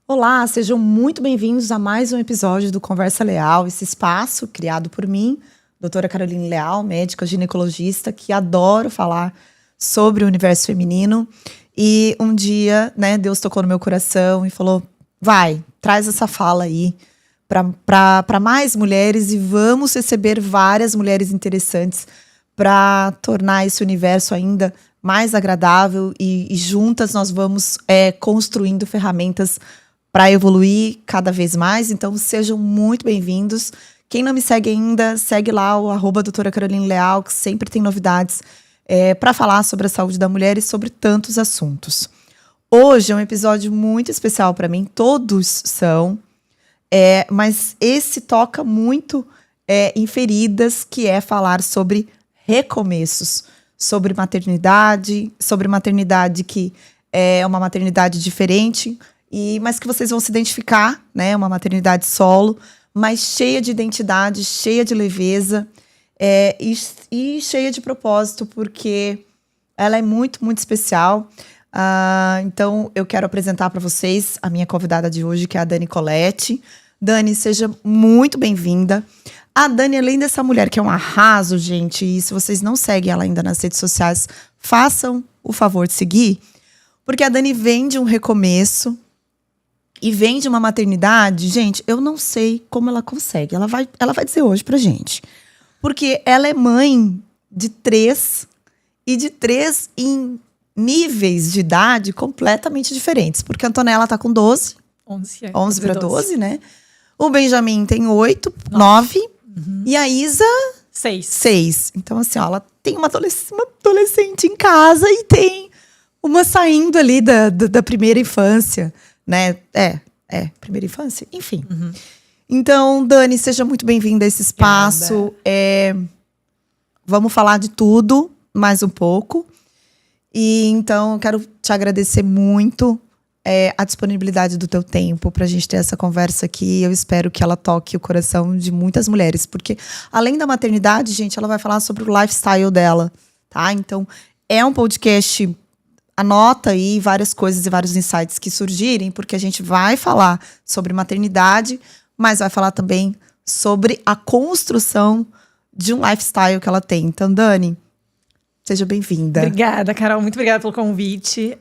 Olá, sejam muito bem-vindos a mais um episódio do Conversa Leal, esse espaço criado por mim, doutora Caroline Leal, médica ginecologista, que adoro falar sobre o universo feminino. E um dia, né, Deus tocou no meu coração e falou, vai, traz essa fala aí para mais mulheres e vamos receber várias mulheres interessantes para tornar esse universo ainda mais agradável e juntas nós vamos construindo ferramentas para evoluir cada vez mais. Então, sejam muito bem-vindos. Quem não me segue ainda, segue lá o @doutora Caroline Leal, que sempre tem novidades para falar sobre a saúde da mulher e sobre tantos assuntos. Hoje é um episódio muito especial para mim, todos são, mas esse toca muito em feridas, que é falar sobre recomeços, sobre maternidade que é uma maternidade diferente, mas que vocês vão se identificar, né? Uma maternidade solo, mas cheia de identidade, cheia de leveza e cheia de propósito, porque ela é muito, muito especial. Então, eu quero apresentar para vocês a minha convidada de hoje, que é a Dani Colletti. Dani, seja muito bem-vinda. A Dani, além dessa mulher que é um arraso, gente, e se vocês não seguem ela ainda nas redes sociais, façam o favor de seguir, porque a Dani vem de um recomeço e vem de uma maternidade, gente, eu não sei como ela consegue. Ela vai dizer hoje pra gente. Porque ela é mãe de 3 e de 3 em níveis de idade completamente diferentes. Porque a Antonella tá com 12. 11 para 12, né? O Benjamin tem 8, 9. Uhum. E a Isa... 6. Então, assim, ó, ela tem uma adolescente em casa e tem uma saindo ali da primeira infância, né? Primeira infância, enfim. Uhum. Então, Dani, seja muito bem-vinda a esse espaço. Vamos falar de tudo, mais um pouco. E então, eu quero te agradecer muito a disponibilidade do teu tempo pra gente ter essa conversa aqui. Eu espero que ela toque o coração de muitas mulheres, porque além da maternidade, gente, ela vai falar sobre o lifestyle dela, tá? Então, é um podcast... Anota aí várias coisas e vários insights que surgirem, porque a gente vai falar sobre maternidade, mas vai falar também sobre a construção de um lifestyle que ela tem. Então, Dani, seja bem-vinda. Obrigada, Carol. Muito obrigada pelo convite.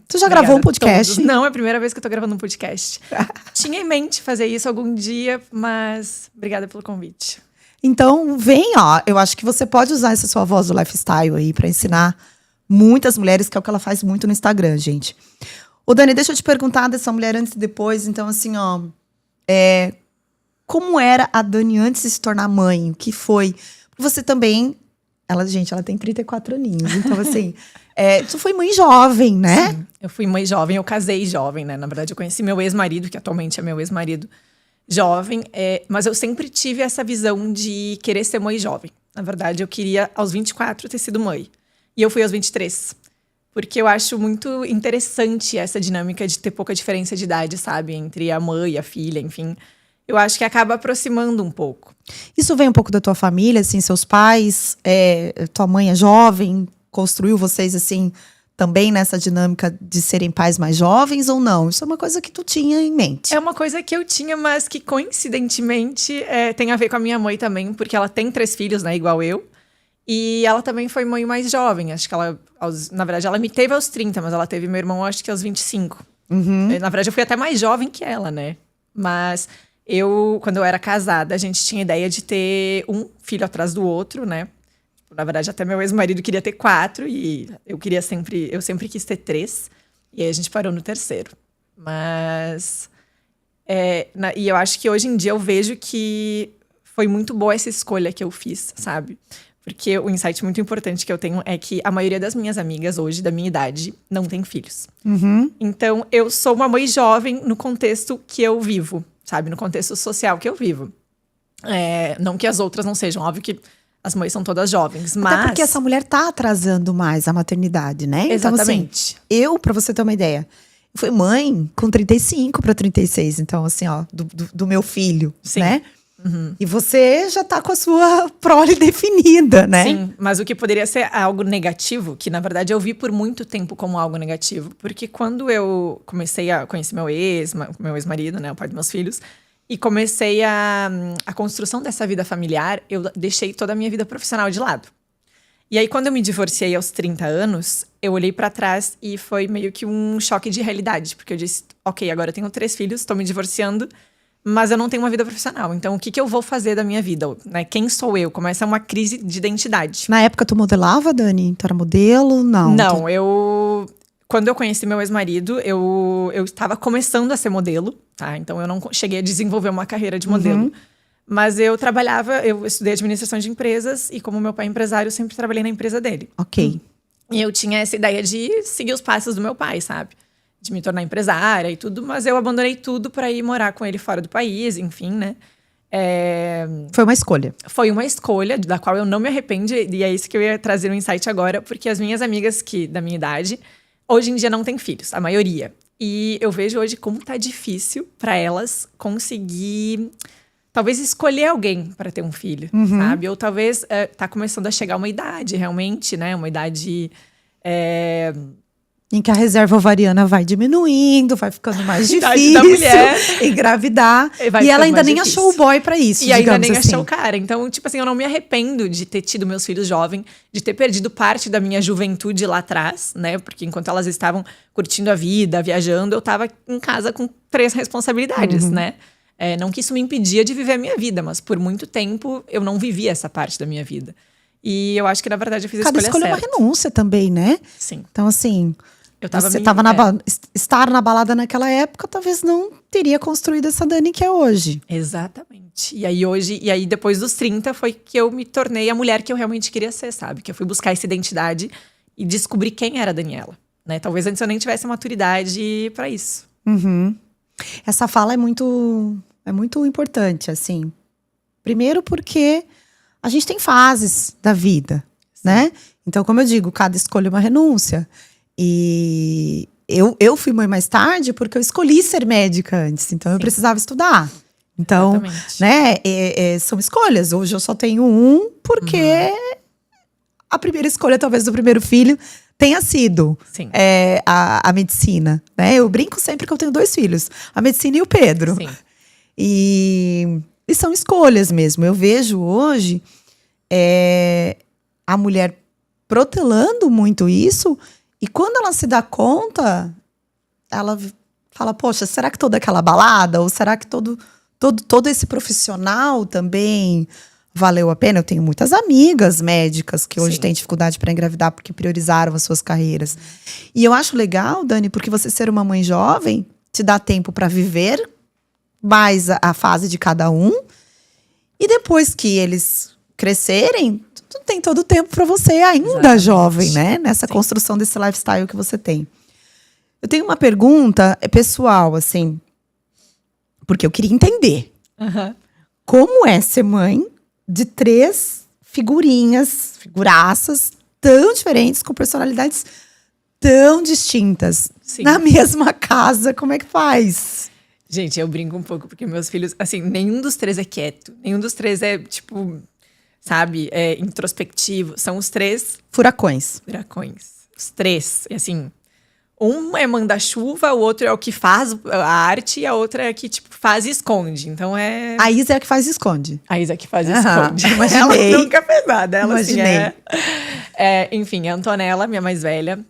Tu já gravou um podcast? Não, é a primeira vez que eu tô gravando um podcast. Tinha em mente fazer isso algum dia, mas obrigada pelo convite. Então, vem, ó. Eu acho que você pode usar essa sua voz do lifestyle aí para ensinar muitas mulheres, que é o que ela faz muito no Instagram, gente. Ô, Dani, deixa eu te perguntar dessa mulher antes e depois. Então, assim, ó... como era a Dani antes de se tornar mãe? O que foi? Você também... Ela tem 34 aninhos. Então, assim... tu foi mãe jovem, né? Sim, eu fui mãe jovem. Eu casei jovem, né? Na verdade, eu conheci meu ex-marido, que atualmente é meu ex-marido, jovem. Mas eu sempre tive essa visão de querer ser mãe jovem. Na verdade, eu queria, aos 24, ter sido mãe. E eu fui aos 23. Porque eu acho muito interessante essa dinâmica de ter pouca diferença de idade, sabe? Entre a mãe e a filha, enfim. Eu acho que acaba aproximando um pouco. Isso vem um pouco da tua família, assim, seus pais, tua mãe é jovem, construiu vocês, assim, também nessa dinâmica de serem pais mais jovens ou não? Isso é uma coisa que tu tinha em mente? É uma coisa que eu tinha, mas que coincidentemente tem a ver com a minha mãe também, porque ela tem 3 filhos, né, igual eu. E ela também foi mãe mais jovem. Acho que ela, na verdade, ela me teve aos 30, mas ela teve meu irmão, acho que aos 25. Uhum. Na verdade, eu fui até mais jovem que ela, né? Mas quando eu era casada, a gente tinha ideia de ter um filho atrás do outro, né? Na verdade, até meu ex-marido queria ter 4 e eu sempre quis ter 3. E aí a gente parou no 3º. Mas... e eu acho que hoje em dia eu vejo que foi muito boa essa escolha que eu fiz, sabe? Porque o insight muito importante que eu tenho é que a maioria das minhas amigas hoje, da minha idade, não tem filhos. Uhum. Então, eu sou uma mãe jovem no contexto que eu vivo, sabe? No contexto social que eu vivo. Não que as outras não sejam, óbvio que as mães são todas jovens, mas... Até porque essa mulher tá atrasando mais a maternidade, né? Exatamente. Então, assim, pra você ter uma ideia, eu fui mãe com 35 para 36. Então, assim, ó, do meu filho, Sim. né? E você já tá com a sua prole definida, né? Sim, mas o que poderia ser algo negativo, que na verdade eu vi por muito tempo como algo negativo, porque quando eu comecei a conhecer meu ex-marido, né, o pai dos meus filhos, e comecei a construção dessa vida familiar, eu deixei toda a minha vida profissional de lado. E aí, quando eu me divorciei aos 30 anos, eu olhei pra trás e foi meio que um choque de realidade. Porque eu disse, ok, agora eu tenho 3 filhos, tô me divorciando, mas eu não tenho uma vida profissional. Então, o que eu vou fazer da minha vida? Né? Quem sou eu? Começa uma crise de identidade. Na época, tu modelava, Dani? Tu era modelo? Não. Não, Quando eu conheci meu ex-marido, eu estava começando a ser modelo, tá? Então, eu não cheguei a desenvolver uma carreira de modelo. Mas eu estudei administração de empresas e como meu pai é empresário, eu sempre trabalhei na empresa dele. Ok. E eu tinha essa ideia de seguir os passos do meu pai, sabe? De me tornar empresária e tudo, mas eu abandonei tudo para ir morar com ele fora do país, enfim, né? Foi uma escolha. Foi uma escolha da qual eu não me arrependo e é isso que eu ia trazer no insight agora, porque as minhas amigas da minha idade, hoje em dia não têm filhos, a maioria. E eu vejo hoje como tá difícil para elas conseguir... Talvez escolher alguém para ter um filho, sabe? Ou talvez tá começando a chegar uma idade, realmente, né? Uma idade... Em que a reserva ovariana vai diminuindo, vai ficando mais idade da mulher. difícil engravidar. Vai E ela ficando ainda mais nem difícil. achou o boy pra isso, E ainda nem assim. achou o cara. Então, tipo assim, eu não me arrependo de ter tido meus filhos jovens, de ter perdido parte da minha juventude lá atrás, né? Porque enquanto elas estavam curtindo a vida, viajando, eu tava em casa com 3 responsabilidades, né? Não que isso me impedia de viver a minha vida, mas por muito tempo eu não vivi essa parte da minha vida. E eu acho que, na verdade, eu fiz a Cada escolha escolha certa. é uma renúncia também, né? Sim. Então, assim, Eu tava você me- tava estar na balada naquela época, talvez não teria construído essa Dani que é hoje. Exatamente. E aí depois dos 30 foi que eu me tornei a mulher que eu realmente queria ser, sabe? Que eu fui buscar essa identidade e descobrir quem era a Daniela, né? Talvez antes eu nem tivesse a maturidade pra isso. Essa fala é muito importante, assim. Primeiro porque a gente tem fases da vida, né? Então, como eu digo, cada escolha é uma renúncia. E eu fui mãe mais tarde porque eu escolhi ser médica antes. Então, eu precisava estudar. Então, Exatamente. né? São escolhas. Hoje eu só tenho um porque a primeira escolha, talvez, do primeiro filho tenha sido Sim. a medicina, né? Eu brinco sempre que eu tenho 2 filhos. A medicina e o Pedro. Sim. E são escolhas mesmo. Eu vejo hoje a mulher protelando muito isso. E quando ela se dá conta, ela fala, poxa, será que toda aquela balada? Ou será que todo esse profissional também valeu a pena? Eu tenho muitas amigas médicas que hoje Sim. têm dificuldade para engravidar porque priorizaram as suas carreiras. E eu acho legal, Dani, porque você ser uma mãe jovem te dá tempo para viver mais a fase de cada um. E depois que eles crescerem, tu tem todo o tempo para você ainda Exatamente. jovem, né? Nessa Sim. construção desse lifestyle que você tem. Eu tenho uma pergunta pessoal, assim, porque eu queria entender. Como é ser mãe de 3 figuraças tão diferentes, com personalidades tão distintas, Sim. na mesma casa? Como é que faz? Gente, eu brinco um pouco porque meus filhos, assim, nenhum dos 3 é quieto. Nenhum dos 3 é, tipo, sabe, introspectivo. São os 3 Furacões. furacões. Os 3. E assim, um é manda-chuva, o outro é o que faz a arte e a outra é que, tipo, faz e esconde. Então é... A Isa é a que faz e esconde. A Isa que faz e Aham, esconde. imaginei. Ela nunca fez nada. Ela, Imaginei. assim, enfim, a Antonella, minha mais velha,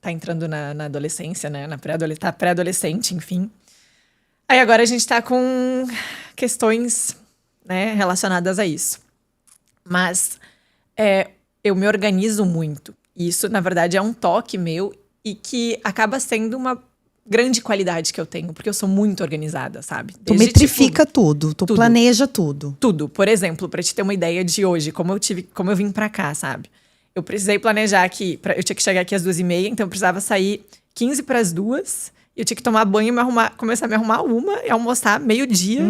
tá entrando na adolescência, né? Tá pré-adolescente, enfim. Aí agora a gente tá com questões, né, relacionadas a isso. Mas eu me organizo muito. E isso, na verdade, é um toque meu e que acaba sendo uma grande qualidade que eu tenho, porque eu sou muito organizada, sabe? Tu Desde, metrifica tudo, tu tudo. planeja tudo. Tudo. Por exemplo, pra te ter uma ideia de hoje, como eu vim pra cá, sabe? Eu precisei planejar aqui, eu tinha que chegar aqui às 2h30, então eu precisava sair 15 para as 2h. Eu tinha que tomar banho, começar a me arrumar 1h e almoçar meio-dia.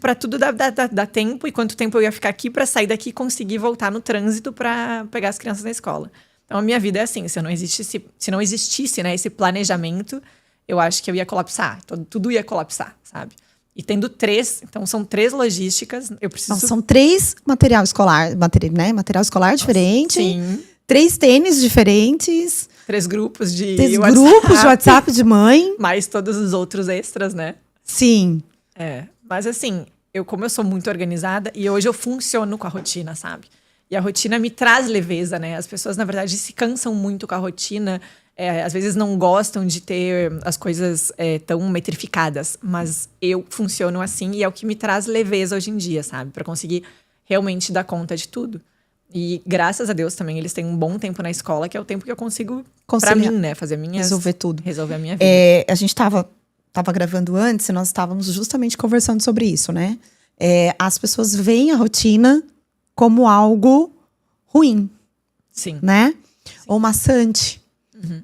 Pra tudo dar tempo. E quanto tempo eu ia ficar aqui pra sair daqui e conseguir voltar no trânsito pra pegar as crianças na escola. Então, a minha vida é assim. Se não existisse, né, esse planejamento, eu acho que eu ia colapsar. Tudo ia colapsar, sabe? E tendo 3, então são 3 logísticas, eu preciso... Então, são 3 material escolar, né? Material escolar diferente. Sim. 3 tênis diferentes. 3 grupos de 3 WhatsApp. grupos de WhatsApp de mãe. Mais todos os outros extras, né? Sim. Mas assim, como eu sou muito organizada, e hoje eu funciono com a rotina, sabe? E a rotina me traz leveza, né? As pessoas, na verdade, se cansam muito com a rotina. Às vezes não gostam de ter as coisas tão metrificadas. Mas eu funciono assim e é o que me traz leveza hoje em dia, sabe? Pra conseguir realmente dar conta de tudo. E graças a Deus também eles têm um bom tempo na escola, que é o tempo que eu consigo, pra mim, né? Fazer resolver tudo. Resolver a minha vida. A gente tava gravando antes e nós estávamos justamente conversando sobre isso, né? As pessoas veem a rotina como algo ruim. Sim. Né? Sim. Ou maçante. Uhum.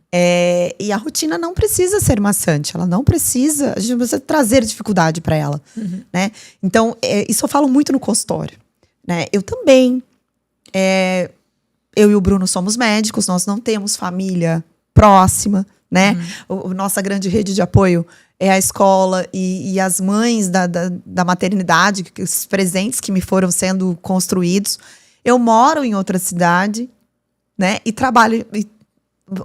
E a rotina não precisa ser maçante. Ela não precisa... A gente não precisa trazer dificuldade para ela. Uhum. Né? Então, isso eu falo muito no consultório. Né? Eu também... eu e o Bruno somos médicos. Nós não temos família próxima. Né? Uhum. Nossa grande rede de apoio é a escola e as mães da maternidade, os presentes que me foram sendo construídos. Eu moro em outra cidade, né? E trabalho.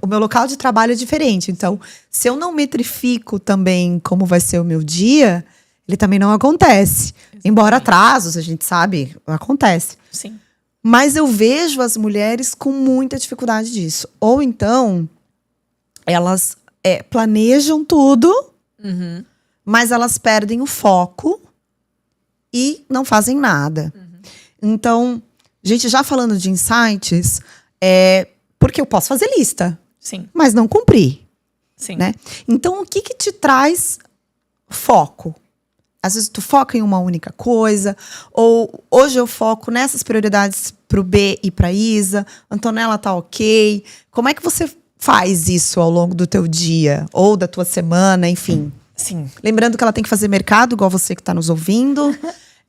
O meu local de trabalho é diferente. Então, se eu não metrifico também como vai ser o meu dia, ele também não acontece. Exatamente. Embora atrasos, a gente sabe, acontece. Sim. Mas eu vejo as mulheres com muita dificuldade disso. Ou então, elas planejam tudo, uhum. mas elas perdem o foco e não fazem nada. Uhum. Então, gente, já falando de insights, porque eu posso fazer lista, sim, mas não cumprir. Sim. Né? Então, o que te traz foco? Às vezes tu foca em uma única coisa, ou hoje eu foco nessas prioridades pro B e pra Isa, Antonella tá ok. Como é que você faz isso ao longo do teu dia, ou da tua semana, enfim? Sim. Lembrando que ela tem que fazer mercado, igual você que tá nos ouvindo.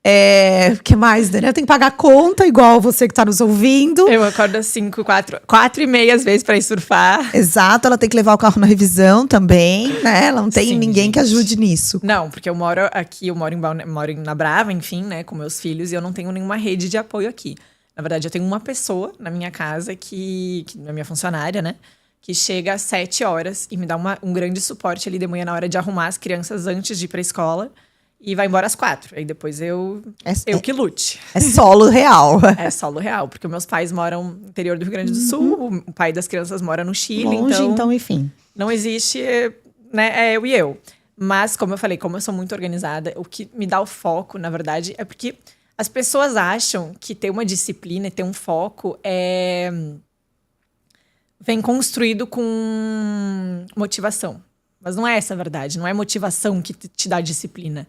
O que mais, Daniela? Tem que pagar conta, igual você que tá nos ouvindo. Eu acordo às 5, 4h30 às vezes pra ir surfar. Exato, ela tem que levar o carro na revisão também, né? Ela não tem Sim, ninguém gente. Que ajude nisso. Não, porque eu moro aqui, eu moro na Brava, enfim, né? Com meus filhos, e eu não tenho nenhuma rede de apoio aqui. Na verdade, eu tenho uma pessoa na minha casa, que é minha funcionária, né? Que chega às 7 horas e me dá um grande suporte ali de manhã na hora de arrumar as crianças antes de ir pra escola. E vai embora às 4. Aí depois eu que lute. É solo real. É solo real, porque meus pais moram no interior do Rio Grande do Sul, o pai das crianças mora no Chile. Longe, então, enfim. Não existe, né, eu e eu. Mas, como eu falei, como eu sou muito organizada, o que me dá o foco, na verdade, é porque as pessoas acham que ter uma disciplina e ter um foco vem construído com motivação. Mas não é essa a verdade, não é motivação que te dá disciplina.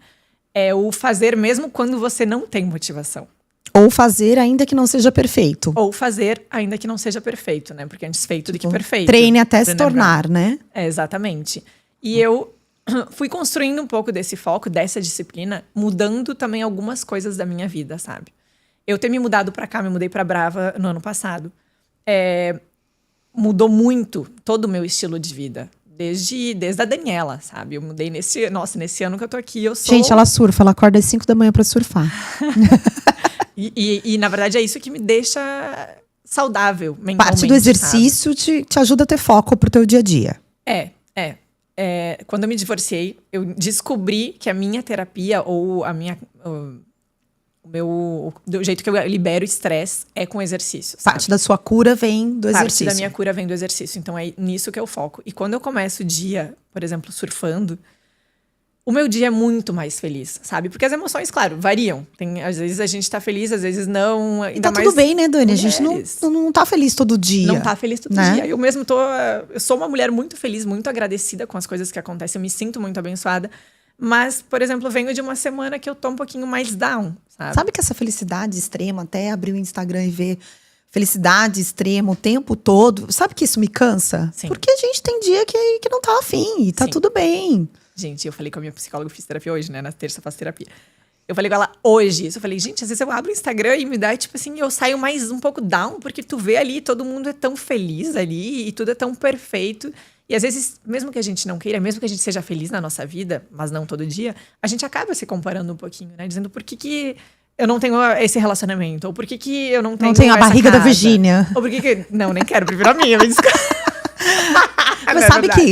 É o fazer mesmo quando você não tem motivação. Ou fazer ainda que não seja perfeito. Ou fazer ainda que não seja perfeito, né? Porque antes feito do que perfeito. Treine até se tornar, né? Exatamente. E eu fui construindo um pouco desse foco, dessa disciplina, mudando também algumas coisas da minha vida, sabe? Eu ter me mudado pra cá, me mudei pra Brava no ano passado. Mudou muito todo o meu estilo de vida. Desde a Daniela, sabe? Eu mudei nesse ano que eu tô aqui, eu sou... Gente, ela surfa, ela acorda às 5 da manhã pra surfar. e na verdade, é isso que me deixa saudável mentalmente, parte do exercício te ajuda a ter foco pro teu dia a dia. Quando eu me divorciei, eu descobri que a minha terapia, ou do jeito que eu libero estresse é com exercício. Sabe? Parte da sua cura vem do exercício. Parte da minha cura vem do exercício. Então é nisso que eu foco. E quando eu começo o dia, por exemplo, surfando, o meu dia é muito mais feliz, sabe? Porque as emoções, claro, variam. Às vezes a gente tá feliz, às vezes não. E tá tudo bem, né, Dani? A gente não tá feliz todo dia. Não tá feliz todo dia. Eu mesmo eu sou uma mulher muito feliz, muito agradecida com as coisas que acontecem. Eu me sinto muito abençoada. Mas, por exemplo, eu venho de uma semana que eu tô um pouquinho mais down, sabe? Sabe que essa felicidade extrema, até abrir o Instagram e ver felicidade extrema o tempo todo, sabe que isso me cansa? Sim. Porque a gente tem dia que não tá afim e tá Sim. tudo bem. Gente, eu falei com a minha psicóloga, eu fiz terapia hoje, né? Na terça eu faço terapia. Eu falei com ela hoje, eu falei, gente, às vezes eu abro o Instagram e me dá, tipo assim, eu saio mais um pouco down, porque tu vê ali, todo mundo é tão feliz ali, e tudo é tão perfeito. E às vezes, mesmo que a gente não queira, mesmo que a gente seja feliz na nossa vida, mas não todo dia, a gente acaba se comparando um pouquinho, né? Dizendo por que eu não tenho esse relacionamento? Ou por que eu não tenho Não tem a essa barriga da casa? Virgínia. Ou por que... Não, nem quero, prefiro a minha, me desculpa. Mas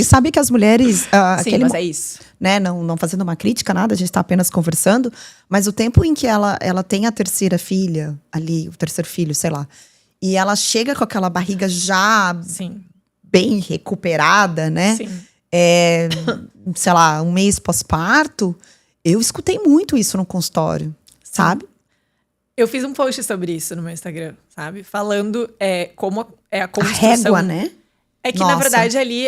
sabe que as mulheres... Sim, mas é isso. Né, não fazendo uma crítica, nada, a gente tá apenas conversando. Mas o tempo em que ela tem a terceira filha ali, o terceiro filho, sei lá. E ela chega com aquela barriga já Sim. bem recuperada, né? Sim. Sei lá, um mês pós-parto. Eu escutei muito isso no consultório, sabe? Eu fiz um post sobre isso no meu Instagram, sabe? Falando como é a A construção. régua, né? É que, Nossa. na verdade, ali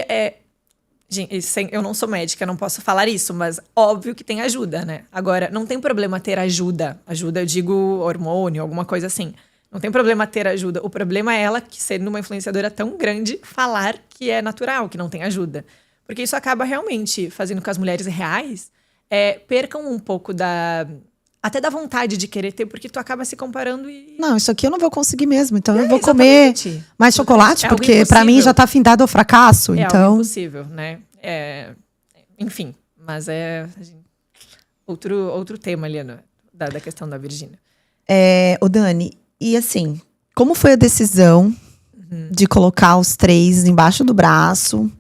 Gente, eu não sou médica, não posso falar isso, mas óbvio que tem ajuda, né? Agora, não tem problema ter ajuda. Ajuda, eu digo hormônio, alguma coisa assim. Não tem problema ter ajuda. O problema é ela, que sendo uma influenciadora tão grande, falar que é natural, que não tem ajuda. Porque isso acaba realmente fazendo com que as mulheres reais percam um pouco até da vontade de querer ter, porque tu acaba se comparando e... Não, isso aqui eu não vou conseguir mesmo. Então eu vou comer exatamente. mais chocolate, É algo porque pra mim impossível. já tá findado ao fracasso. É algo Então, impossível, né? Enfim, mas outro tema ali da questão da Virgínia. ô Dani, e assim, como foi a decisão de colocar os 3 embaixo do braço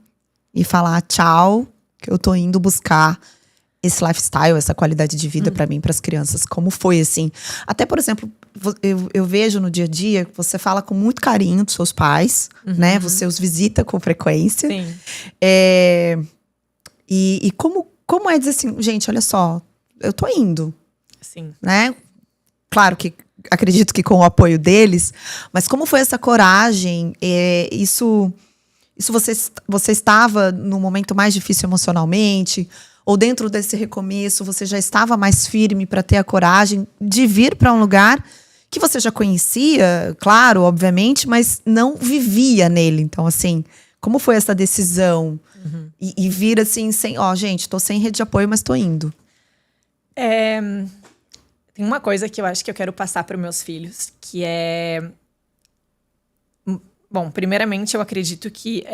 e falar tchau, que eu tô indo buscar esse lifestyle, essa qualidade de vida pra mim, pras crianças? Como foi, assim? Até, por exemplo, eu vejo no dia a dia que você fala com muito carinho dos seus pais, né? Você os visita com frequência. Sim. E como é dizer assim, gente, olha só, eu tô indo, Sim. né? Claro que acredito que com o apoio deles, mas como foi essa coragem? Isso você estava no momento mais difícil emocionalmente? Ou dentro desse recomeço você já estava mais firme para ter a coragem de vir para um lugar que você já conhecia, claro, obviamente, mas não vivia nele? Então, assim, como foi essa decisão? E vir assim, gente, tô sem rede de apoio, mas tô indo. Tem uma coisa que eu acho que eu quero passar para meus filhos, que é... Bom, primeiramente, eu acredito que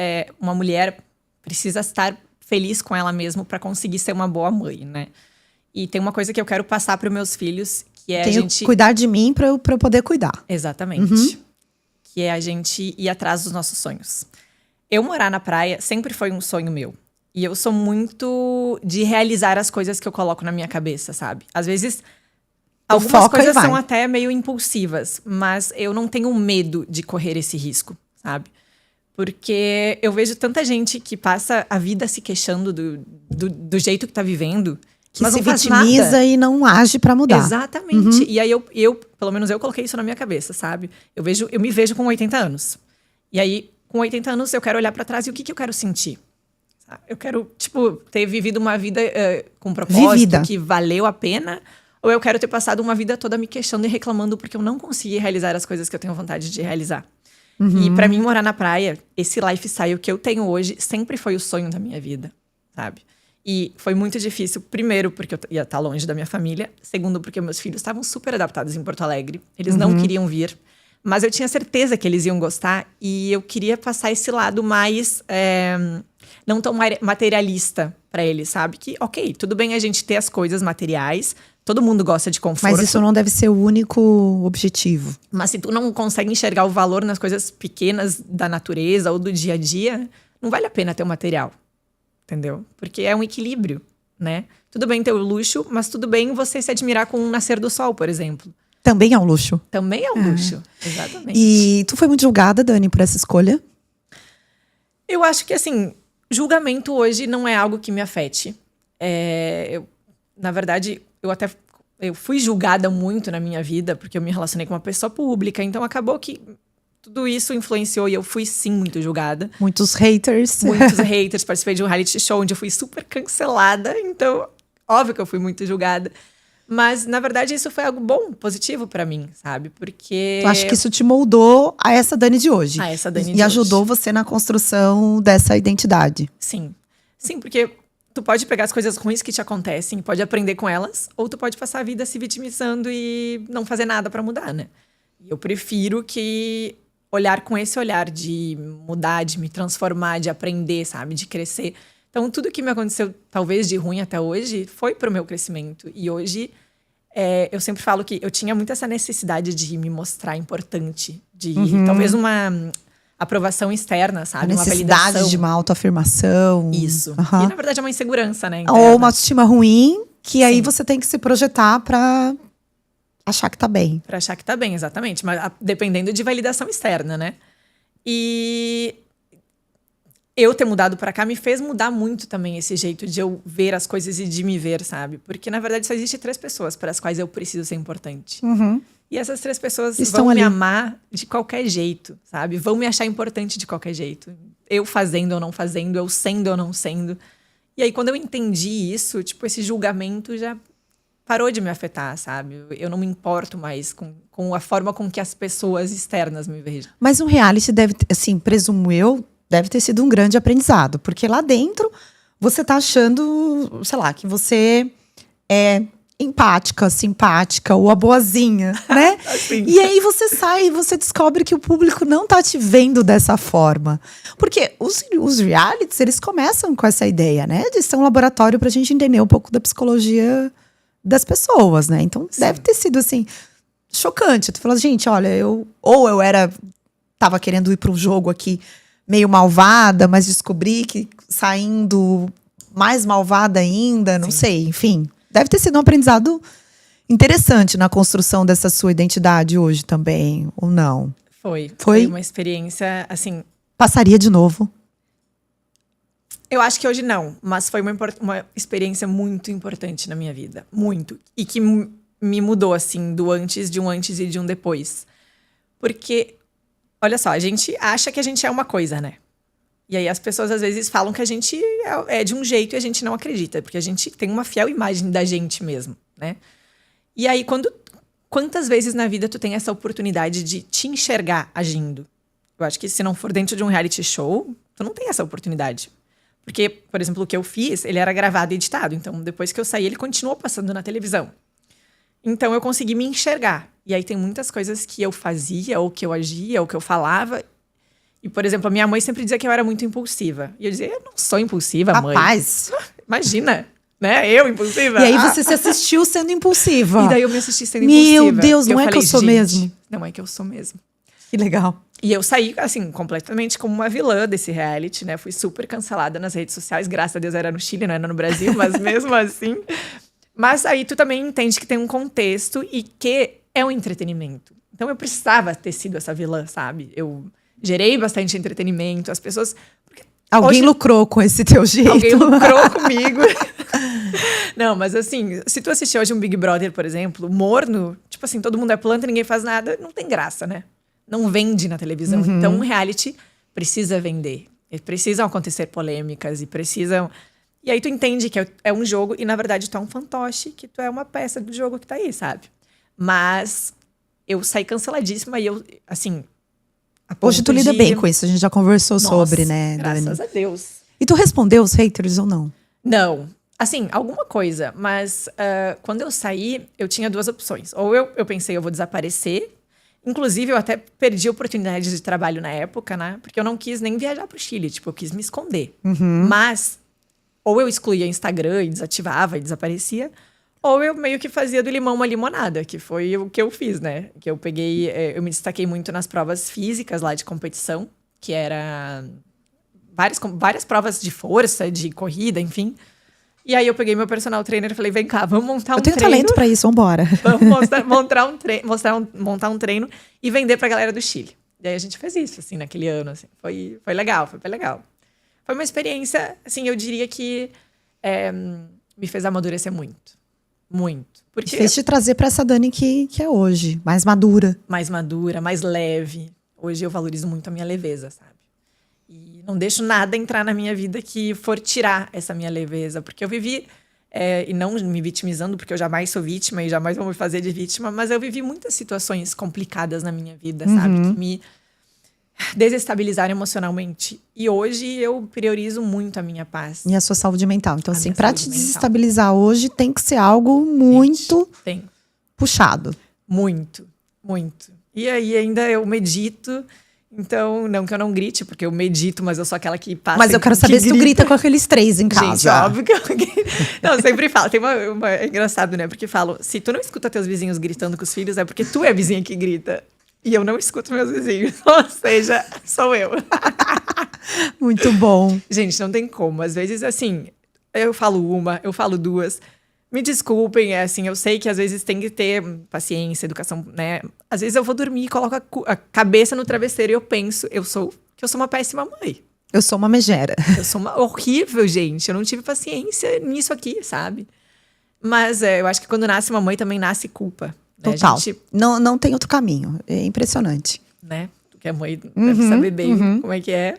uma mulher precisa estar feliz com ela mesma para conseguir ser uma boa mãe, né? E tem uma coisa que eu quero passar para meus filhos, que é Tenho a gente... cuidar de mim para eu poder cuidar. Exatamente. Que é a gente ir atrás dos nossos sonhos. Eu morar na praia sempre foi um sonho meu. E eu sou muito de realizar as coisas que eu coloco na minha cabeça, sabe? Às vezes, algumas coisas são até meio impulsivas, mas eu não tenho medo de correr esse risco, sabe? Porque eu vejo tanta gente que passa a vida se queixando do jeito que tá vivendo, Que mas se não faz vitimiza nada. e não age pra mudar. Exatamente. E aí pelo menos eu coloquei isso na minha cabeça, sabe? Eu me vejo com 80 anos. E aí, com 80 anos, eu quero olhar pra trás e o que eu quero sentir? Eu quero, ter vivido uma vida com propósito, que valeu a pena. Ou eu quero ter passado uma vida toda me queixando e reclamando porque eu não consegui realizar as coisas que eu tenho vontade de realizar. E pra mim, morar na praia, esse lifestyle que eu tenho hoje, sempre foi o sonho da minha vida, sabe? E foi muito difícil, primeiro, porque eu ia estar longe da minha família. Segundo, porque meus filhos estavam super adaptados em Porto Alegre. Eles não queriam vir. Mas eu tinha certeza que eles iam gostar. E eu queria passar esse lado mais... não tão materialista pra eles, sabe? Que, ok, tudo bem a gente ter as coisas materiais. Todo mundo gosta de conforto. Mas isso não deve ser o único objetivo. Mas se tu não consegue enxergar o valor nas coisas pequenas da natureza ou do dia a dia, não vale a pena ter o material. Entendeu? Porque é um equilíbrio, né? Tudo bem ter o luxo, mas tudo bem você se admirar com o nascer do sol, por exemplo. Também é um luxo. Também é um luxo. Exatamente. E tu foi muito julgada, Dani, por essa escolha? Eu acho que, assim, julgamento hoje não é algo que me afete. Na verdade, eu fui julgada muito na minha vida, porque eu me relacionei com uma pessoa pública. Então, acabou que tudo isso influenciou e eu fui, sim, muito julgada. Muitos haters. Muitos haters. Participei de um reality show onde eu fui super cancelada. Então, óbvio que eu fui muito julgada. Mas, na verdade, isso foi algo bom, positivo pra mim, sabe? Porque... Tu acha que isso te moldou a essa Dani de hoje? A essa Dani de hoje. E ajudou você na construção dessa identidade. Sim. Sim, porque tu pode pegar as coisas ruins que te acontecem, pode aprender com elas, ou tu pode passar a vida se vitimizando e não fazer nada pra mudar, né? E eu prefiro que olhar com esse olhar de mudar, de me transformar, de aprender, sabe? De crescer. Então, tudo que me aconteceu, talvez de ruim até hoje, foi pro meu crescimento. E hoje, eu sempre falo que eu tinha muito essa necessidade de me mostrar importante. De talvez uma aprovação externa, sabe? A uma necessidade validação. de uma autoafirmação. Isso. Uhum. E, na verdade, é uma insegurança, né? Ou uma autoestima ruim, que aí Sim. você tem que se projetar pra achar que tá bem. Pra achar que tá bem, exatamente. Mas dependendo de validação externa, né? E eu ter mudado pra cá me fez mudar muito também esse jeito de eu ver as coisas e de me ver, sabe? Porque, na verdade, só existe 3 pessoas para as quais eu preciso ser importante. E essas 3 pessoas Estão vão ali. me amar de qualquer jeito, sabe? Vão me achar importante de qualquer jeito. Eu fazendo ou não fazendo, eu sendo ou não sendo. E aí, quando eu entendi isso, tipo, esse julgamento já parou de me afetar, sabe? Eu não me importo mais com a forma com que as pessoas externas me vejam. Mas um reality deve, assim, presumo eu, deve ter sido um grande aprendizado. Porque lá dentro, você tá achando, sei lá, que você é empática, simpática, ou a boazinha, né? Assim. E aí você sai e você descobre que o público não tá te vendo dessa forma. Porque os realities, eles começam com essa ideia, né? De ser um laboratório pra gente entender um pouco da psicologia das pessoas, né? Então, deve ter sido, assim, chocante. Tu fala, gente, olha, eu tava querendo ir para um jogo aqui meio malvada, mas descobri que saindo mais malvada ainda, não sei, enfim. Deve ter sido um aprendizado interessante na construção dessa sua identidade hoje também, ou não? Foi uma experiência, assim... Passaria de novo? Eu acho que hoje não, mas foi uma experiência muito importante na minha vida. Muito. E que me mudou, assim, de um antes e de um depois. Porque, olha só, a gente acha que a gente é uma coisa, né? E aí as pessoas às vezes falam que a gente é de um jeito e a gente não acredita. Porque a gente tem uma fiel imagem da gente mesmo, né? E aí, quantas vezes na vida tu tem essa oportunidade de te enxergar agindo? Eu acho que se não for dentro de um reality show, tu não tem essa oportunidade. Porque, por exemplo, o que eu fiz, ele era gravado e editado. Então, depois que eu saí, ele continuou passando na televisão. Então, eu consegui me enxergar. E aí, tem muitas coisas que eu fazia, ou que eu agia, ou que eu falava. E, por exemplo, a minha mãe sempre dizia que eu era muito impulsiva. E eu dizia, eu não sou impulsiva, mãe. Rapaz! Imagina, né? Eu impulsiva. E aí você se assistiu sendo impulsiva. E daí eu me assisti sendo impulsiva. Meu Deus, E não é que eu sou gente, mesmo? Não é que eu sou mesmo. Que legal. E eu saí, assim, completamente como uma vilã desse reality, né? Fui super cancelada nas redes sociais. Graças a Deus era no Chile, não era no Brasil, mas mesmo assim. Mas aí tu também entende que tem um contexto e que é um entretenimento. Então eu precisava ter sido essa vilã, sabe? Eu gerei bastante entretenimento. As pessoas... Alguém lucrou com esse teu jeito. Alguém lucrou comigo. Não, mas assim, se tu assistir hoje um Big Brother, por exemplo, morno, tipo assim, todo mundo é planta, ninguém faz nada, não tem graça, né? Não vende na televisão. Então, um reality precisa vender. Precisam acontecer polêmicas e precisam... E aí tu entende que é um jogo e, na verdade, tu é um fantoche, que tu é uma peça do jogo que tá aí, sabe? Mas eu saí canceladíssima e eu, assim... Hoje tu lida bem com isso, a gente já conversou sobre, né, graças Dani? a Deus. E tu respondeu os haters ou não? Não. Assim, alguma coisa. Mas quando eu saí, eu tinha 2 opções. Ou eu pensei, eu vou desaparecer. Inclusive, eu até perdi oportunidades de trabalho na época, né? Porque eu não quis nem viajar pro Chile. Tipo, eu quis me esconder. Mas, ou eu excluía Instagram e desativava e desaparecia. Ou eu meio que fazia do limão uma limonada, que foi o que eu fiz, né? Que eu peguei... eu me destaquei muito nas provas físicas lá de competição. Que era... Várias provas de força, de corrida, enfim. E aí eu peguei meu personal trainer e falei, vem cá, vamos montar um treino. Eu tenho talento pra isso, vambora. Vamos montar um treino e vender pra galera do Chile. E aí a gente fez isso, assim, naquele ano, assim. Foi legal, foi bem legal. Foi uma experiência, assim, eu diria que me fez amadurecer muito. Muito. Porque fez te trazer pra essa Dani que é hoje, mais madura. Mais madura, mais leve. Hoje eu valorizo muito a minha leveza, sabe? E não deixo nada entrar na minha vida que for tirar essa minha leveza. Porque eu vivi, e não me vitimizando, porque eu jamais sou vítima e jamais vou me fazer de vítima, mas eu vivi muitas situações complicadas na minha vida, sabe? Que me desestabilizaram emocionalmente. E hoje eu priorizo muito a minha paz. E a sua saúde mental. Então, assim, minha pra saúde te mental. desestabilizar hoje, tem que ser algo muito puxado. Muito, muito. E aí ainda eu medito. Então, não que eu não grite, porque eu medito, mas eu sou aquela que passa. Mas eu quero saber se tu grita com aqueles 3 em casa. Gente, óbvio que eu... Não, eu sempre falo. Tem é engraçado, né? Porque falo, se tu não escuta teus vizinhos gritando com os filhos, é porque tu é a vizinha que grita. E eu não escuto meus vizinhos. Ou seja, sou eu. Muito bom. Gente, não tem como. Às vezes, assim, eu falo uma, eu falo 2. Me desculpem, assim, eu sei que às vezes tem que ter paciência, educação, né? Às vezes eu vou dormir e coloco a cabeça no travesseiro e eu penso que eu sou uma péssima mãe. Eu sou uma megera. Eu sou uma horrível, gente. Eu não tive paciência nisso aqui, sabe? Mas eu acho que quando nasce uma mãe também nasce culpa. Né? Total. Não tem outro caminho. É impressionante. Né? Porque a mãe deve saber bem como é que é.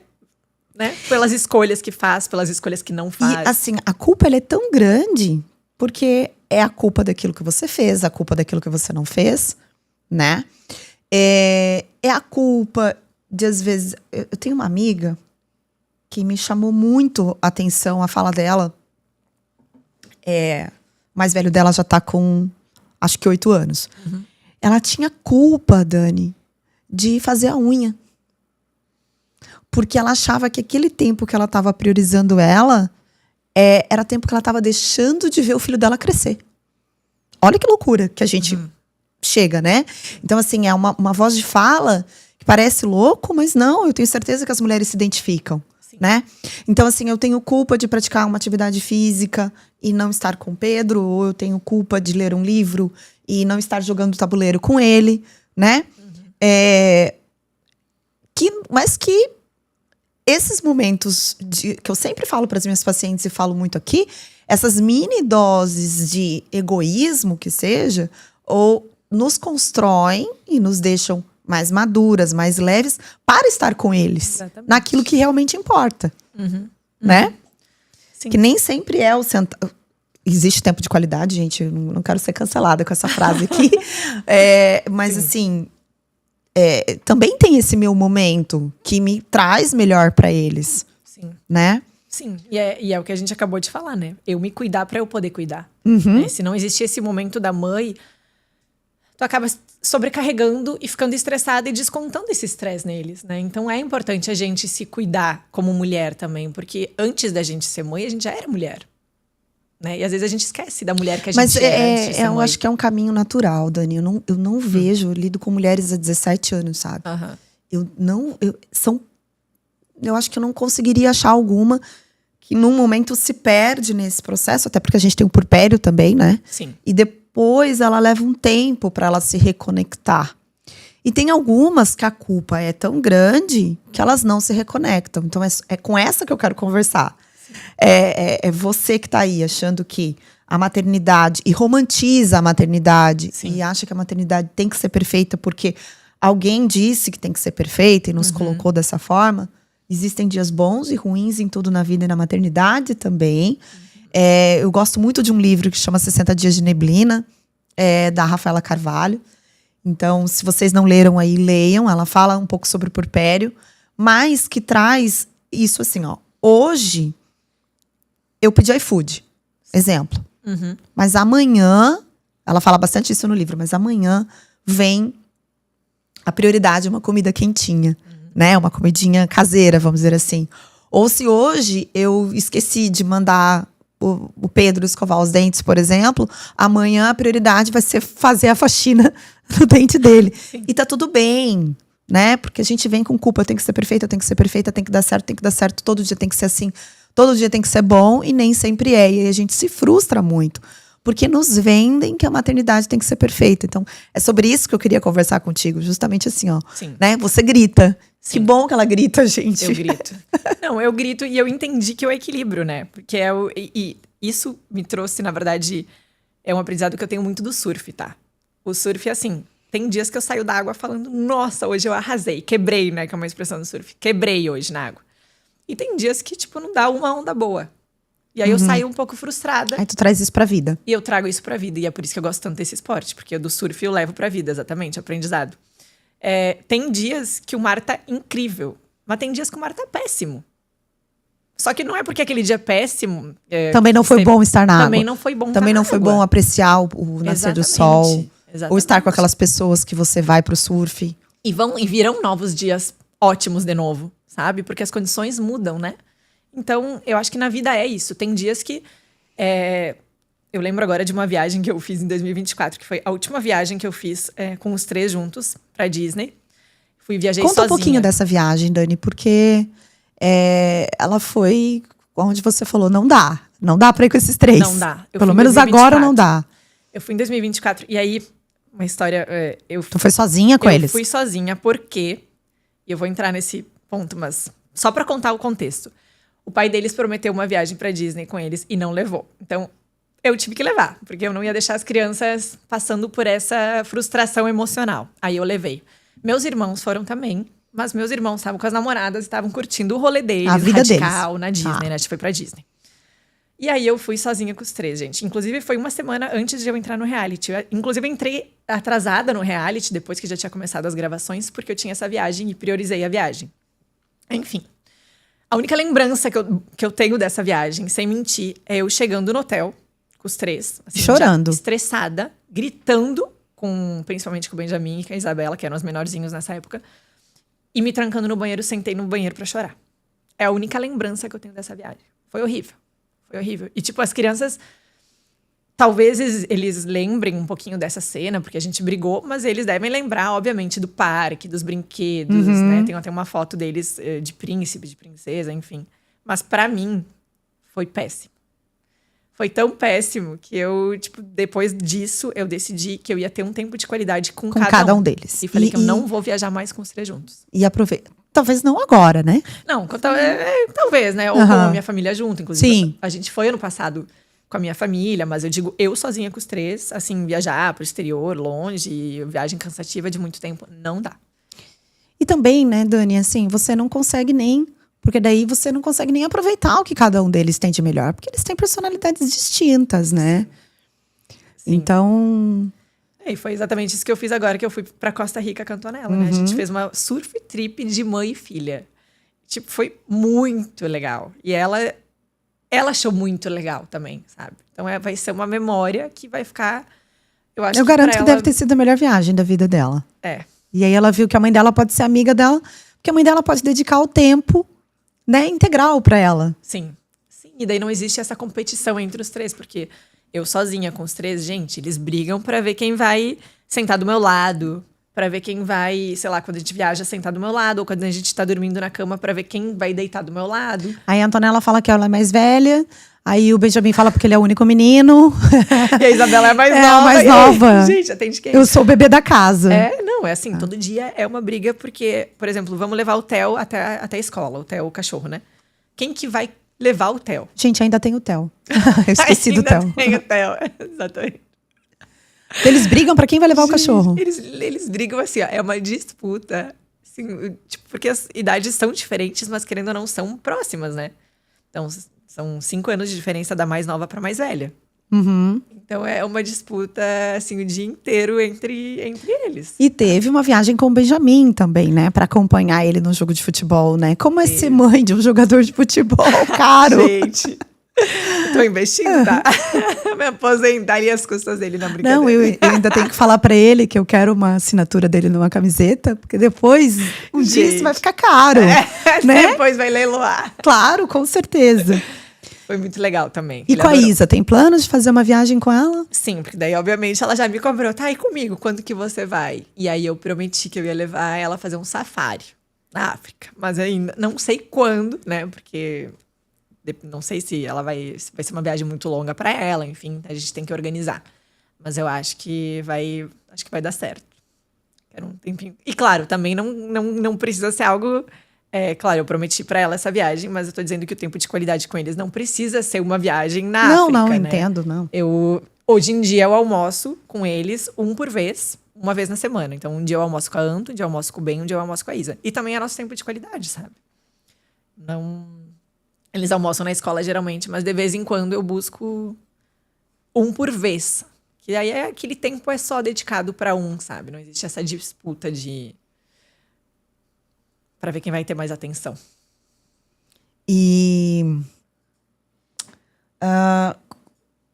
Né? Pelas escolhas que faz, pelas escolhas que não faz. E assim, a culpa ela é tão grande porque é a culpa daquilo que você fez, a culpa daquilo que você não fez, né? É a culpa de, às vezes... Eu tenho uma amiga que me chamou muito a atenção, a fala dela. O mais velho dela já tá com, acho que 8 anos. Ela tinha culpa, Dani, de fazer a unha. Porque ela achava que aquele tempo que ela estava priorizando ela... era tempo que ela estava deixando de ver o filho dela crescer. Olha que loucura que a gente chega, né? Então, assim, é uma voz de fala que parece louco, mas não, eu tenho certeza que as mulheres se identificam, né? Então, assim, eu tenho culpa de praticar uma atividade física e não estar com o Pedro, ou eu tenho culpa de ler um livro e não estar jogando tabuleiro com ele, né? Mas que esses momentos que eu sempre falo para as minhas pacientes e falo muito aqui, essas mini doses de egoísmo que seja, ou nos constroem e nos deixam mais maduras, mais leves para estar com eles. Exatamente. Naquilo que realmente importa, né? Sim. Que nem sempre é o sentar. Existe tempo de qualidade, gente. Eu não quero ser cancelada com essa frase aqui. Mas sim. Assim... também tem esse meu momento que me traz melhor pra eles. Sim. Né? Sim. E é o que a gente acabou de falar, né? Eu me cuidar pra eu poder cuidar. Né? Se não existir esse momento da mãe, tu acaba sobrecarregando e ficando estressada e descontando esse estresse neles, né? Então é importante a gente se cuidar como mulher também. Porque antes da gente ser mãe, a gente já era mulher. Né? E às vezes a gente esquece da mulher que a gente era. Eu acho que é um caminho natural, Dani. Eu não vejo, eu lido com mulheres há 17 anos, sabe? Eu acho que eu não conseguiria achar alguma que num momento se perde nesse processo, até porque a gente tem o puerpério também, né? Sim. E depois ela leva um tempo para ela se reconectar. E tem algumas que a culpa é tão grande que elas não se reconectam. Então é com essa que eu quero conversar. É você que tá aí achando que a maternidade, e romantiza a maternidade, sim, e acha que a maternidade tem que ser perfeita porque alguém disse que tem que ser perfeita e nos colocou dessa forma. Existem dias bons e ruins em tudo na vida e na maternidade também. Eu gosto muito de um livro que chama 60 Dias de Neblina, da Rafaela Carvalho. Então, se vocês não leram aí, leiam. Ela fala um pouco sobre o puerpério, mas que traz isso assim, ó. Hoje, eu pedi iFood, exemplo. Mas amanhã, ela fala bastante isso no livro, mas amanhã vem a prioridade, uma comida quentinha, né? Uma comidinha caseira, vamos dizer assim. Ou se hoje eu esqueci de mandar o Pedro escovar os dentes, por exemplo, amanhã a prioridade vai ser fazer a faxina no dente dele. Sim. E tá tudo bem, né? Porque a gente vem com culpa, eu tenho que ser perfeita, tem que dar certo, todo dia tem que ser assim. Todo dia tem que ser bom e nem sempre é. E a gente se frustra muito. Porque nos vendem que a maternidade tem que ser perfeita. Então, é sobre isso que eu queria conversar contigo. Justamente assim, ó. Sim. Né? Você grita. Sim. Que bom que ela grita, gente. Eu grito. Não, eu grito e eu entendi que é o equilíbrio, né? Porque e isso me trouxe, na verdade, é um aprendizado que eu tenho muito do surf, tá? O surf, assim, tem dias que eu saio da água falando, nossa, hoje eu arrasei. Quebrei, né? Que é uma expressão do surf. Quebrei hoje na água. E tem dias que, tipo, não dá uma onda boa. E aí eu saio um pouco frustrada. Aí tu traz isso pra vida. E eu trago isso pra vida. E é por isso que eu gosto tanto desse esporte. Porque do surf eu levo pra vida, exatamente, aprendizado. Tem dias que o mar tá incrível. Mas tem dias que o mar tá péssimo. Só que não é porque aquele dia é péssimo... também não foi bom estar na água. Também não foi bom Também não foi bom apreciar o nascer do sol. Exatamente. Ou estar com aquelas pessoas que você vai pro surf. E virão novos dias ótimos de novo, sabe? Porque as condições mudam, né? Então, eu acho que na vida é isso. Tem dias que... Eu lembro agora de uma viagem que eu fiz em 2024, que foi a última viagem que eu fiz com os 3 juntos pra Disney. Viajei Conta sozinha. um pouquinho dessa viagem, Dani, porque ela foi onde você falou, não dá. Não dá pra ir com esses 3. Não dá. Pelo menos 2024. agora não dá. Eu fui em 2024, e aí, uma história... Tu foi sozinha com eles? Eu fui sozinha, porque... E eu vou entrar nesse ponto, mas só pra contar o contexto. O pai deles prometeu uma viagem pra Disney com eles e não levou. Então, eu tive que levar, porque eu não ia deixar as crianças passando por essa frustração emocional. Aí eu levei. Meus irmãos foram também, mas meus irmãos estavam com as namoradas, estavam curtindo o rolê deles, a vida radical, deles. Na Disney, né? A gente foi pra Disney. E aí eu fui sozinha com os 3, gente. Inclusive, foi uma semana antes de eu entrar no reality. Inclusive, eu entrei atrasada no reality, depois que já tinha começado as gravações, porque eu tinha essa viagem e priorizei a viagem. Enfim. A única lembrança que eu tenho dessa viagem, sem mentir, é eu chegando no hotel, com os 3. Assim, chorando. Estressada, gritando, principalmente com o Benjamin e com a Isabela, que eram os menorzinhos nessa época. E me trancando no banheiro, sentei no banheiro pra chorar. É a única lembrança que eu tenho dessa viagem. Foi horrível. Foi horrível. E, tipo, as crianças... Talvez eles lembrem um pouquinho dessa cena, porque a gente brigou, mas eles devem lembrar, obviamente, do parque, dos brinquedos, né? Tem até uma foto deles de príncipe, de princesa, enfim. Mas pra mim, foi péssimo. Foi tão péssimo que eu, tipo, depois disso, eu decidi que eu ia ter um tempo de qualidade com cada um deles. E falei que eu não vou viajar mais com os 3 juntos. E aproveita. Talvez não agora, né? Não, talvez, né? Ou com a minha família junto, inclusive. Sim. A gente foi ano passado com a minha família, mas eu digo, eu sozinha com os 3, assim, viajar pro exterior, longe, viagem cansativa de muito tempo, não dá. E também, né, Dani, assim, você não consegue nem... Porque daí você não consegue nem aproveitar o que cada um deles tem de melhor. Porque eles têm personalidades distintas, né? Sim. Então... E foi exatamente isso que eu fiz agora, que eu fui pra Costa Rica, Cantonela, né? A gente fez uma surf trip de mãe e filha. Tipo, foi muito legal. E ela achou muito legal também, sabe? Então vai ser uma memória que vai ficar... Eu garanto que deve ter sido a melhor viagem da vida dela. É. E aí ela viu que a mãe dela pode ser amiga dela, porque a mãe dela pode dedicar o tempo, né, integral pra ela. Sim. Sim. E daí não existe essa competição entre os 3, porque eu sozinha com os 3, gente, eles brigam pra ver quem vai sentar do meu lado, pra ver quem vai, sei lá, quando a gente viaja, sentar do meu lado, ou quando a gente tá dormindo na cama, pra ver quem vai deitar do meu lado. Aí a Antonella fala que ela é mais velha, aí o Benjamin fala porque ele é o único menino. E a Isabela é mais nova. É a mais nova. Gente, atende quem? Eu sou o bebê da casa. Não, é assim, todo dia é uma briga, porque, por exemplo, vamos levar o Theo até a escola, o Theo, o cachorro, né? Quem que vai levar o Theo? Gente, ainda tem o Theo. Eu esqueci do Theo. Tem o Theo, exatamente. Eles brigam pra quem vai levar o cachorro. Eles brigam assim, ó, é uma disputa. Assim, tipo, porque as idades são diferentes, mas querendo ou não, são próximas, né? Então, são 5 anos de diferença da mais nova pra mais velha. Então, é uma disputa, assim, o dia inteiro entre eles. E teve uma viagem com o Benjamin também, né? Pra acompanhar ele no jogo de futebol, né? Como é ser mãe de um jogador de futebol caro? Gente... Tô investindo, tá? Me aposentaria as custas dele na brincadeira. Não, eu ainda tenho que falar pra ele que eu quero uma assinatura dele numa camiseta, porque depois dia isso vai ficar caro, né? Depois vai leiloar. Claro, com certeza. Foi muito legal também. E com a Isa, tem planos de fazer uma viagem com ela? Sim, porque daí, obviamente, ela já me cobrou. Tá aí comigo, quando que você vai? E aí eu prometi que eu ia levar ela a fazer um safari na África. Mas ainda não sei quando, né? Porque... não sei se vai ser uma viagem muito longa para ela, enfim, a gente tem que organizar. Mas eu acho que vai dar certo. Quero um tempinho. E claro, também não precisa ser algo... claro, eu prometi para ela essa viagem, mas eu tô dizendo que o tempo de qualidade com eles não precisa ser uma viagem na África, Não, né? entendo, não. Hoje em dia eu almoço com eles uma vez na semana. Então, um dia eu almoço com a Anto, um dia eu almoço com o Ben, um dia eu almoço com a Isa. E também é nosso tempo de qualidade, sabe? Eles almoçam na escola, geralmente, mas de vez em quando eu busco um por vez. Que aí aquele tempo é só dedicado para um, sabe? Não existe essa disputa para ver quem vai ter mais atenção. E...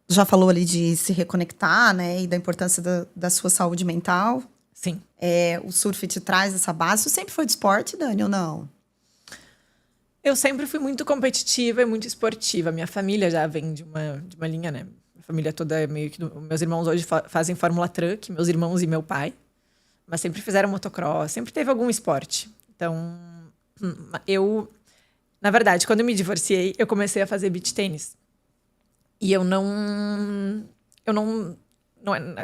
já falou ali de se reconectar, né? E da importância da sua saúde mental. Sim. O surf te traz essa base. Você sempre foi de esporte, Dani, ou não? Eu sempre fui muito competitiva e muito esportiva. Minha família já vem de uma linha, né? Minha família toda é meio que... Meus irmãos hoje fazem Fórmula Truck, meus irmãos e meu pai. Mas sempre fizeram motocross, sempre teve algum esporte. Então, na verdade, quando eu me divorciei, eu comecei a fazer beach tênis. E eu não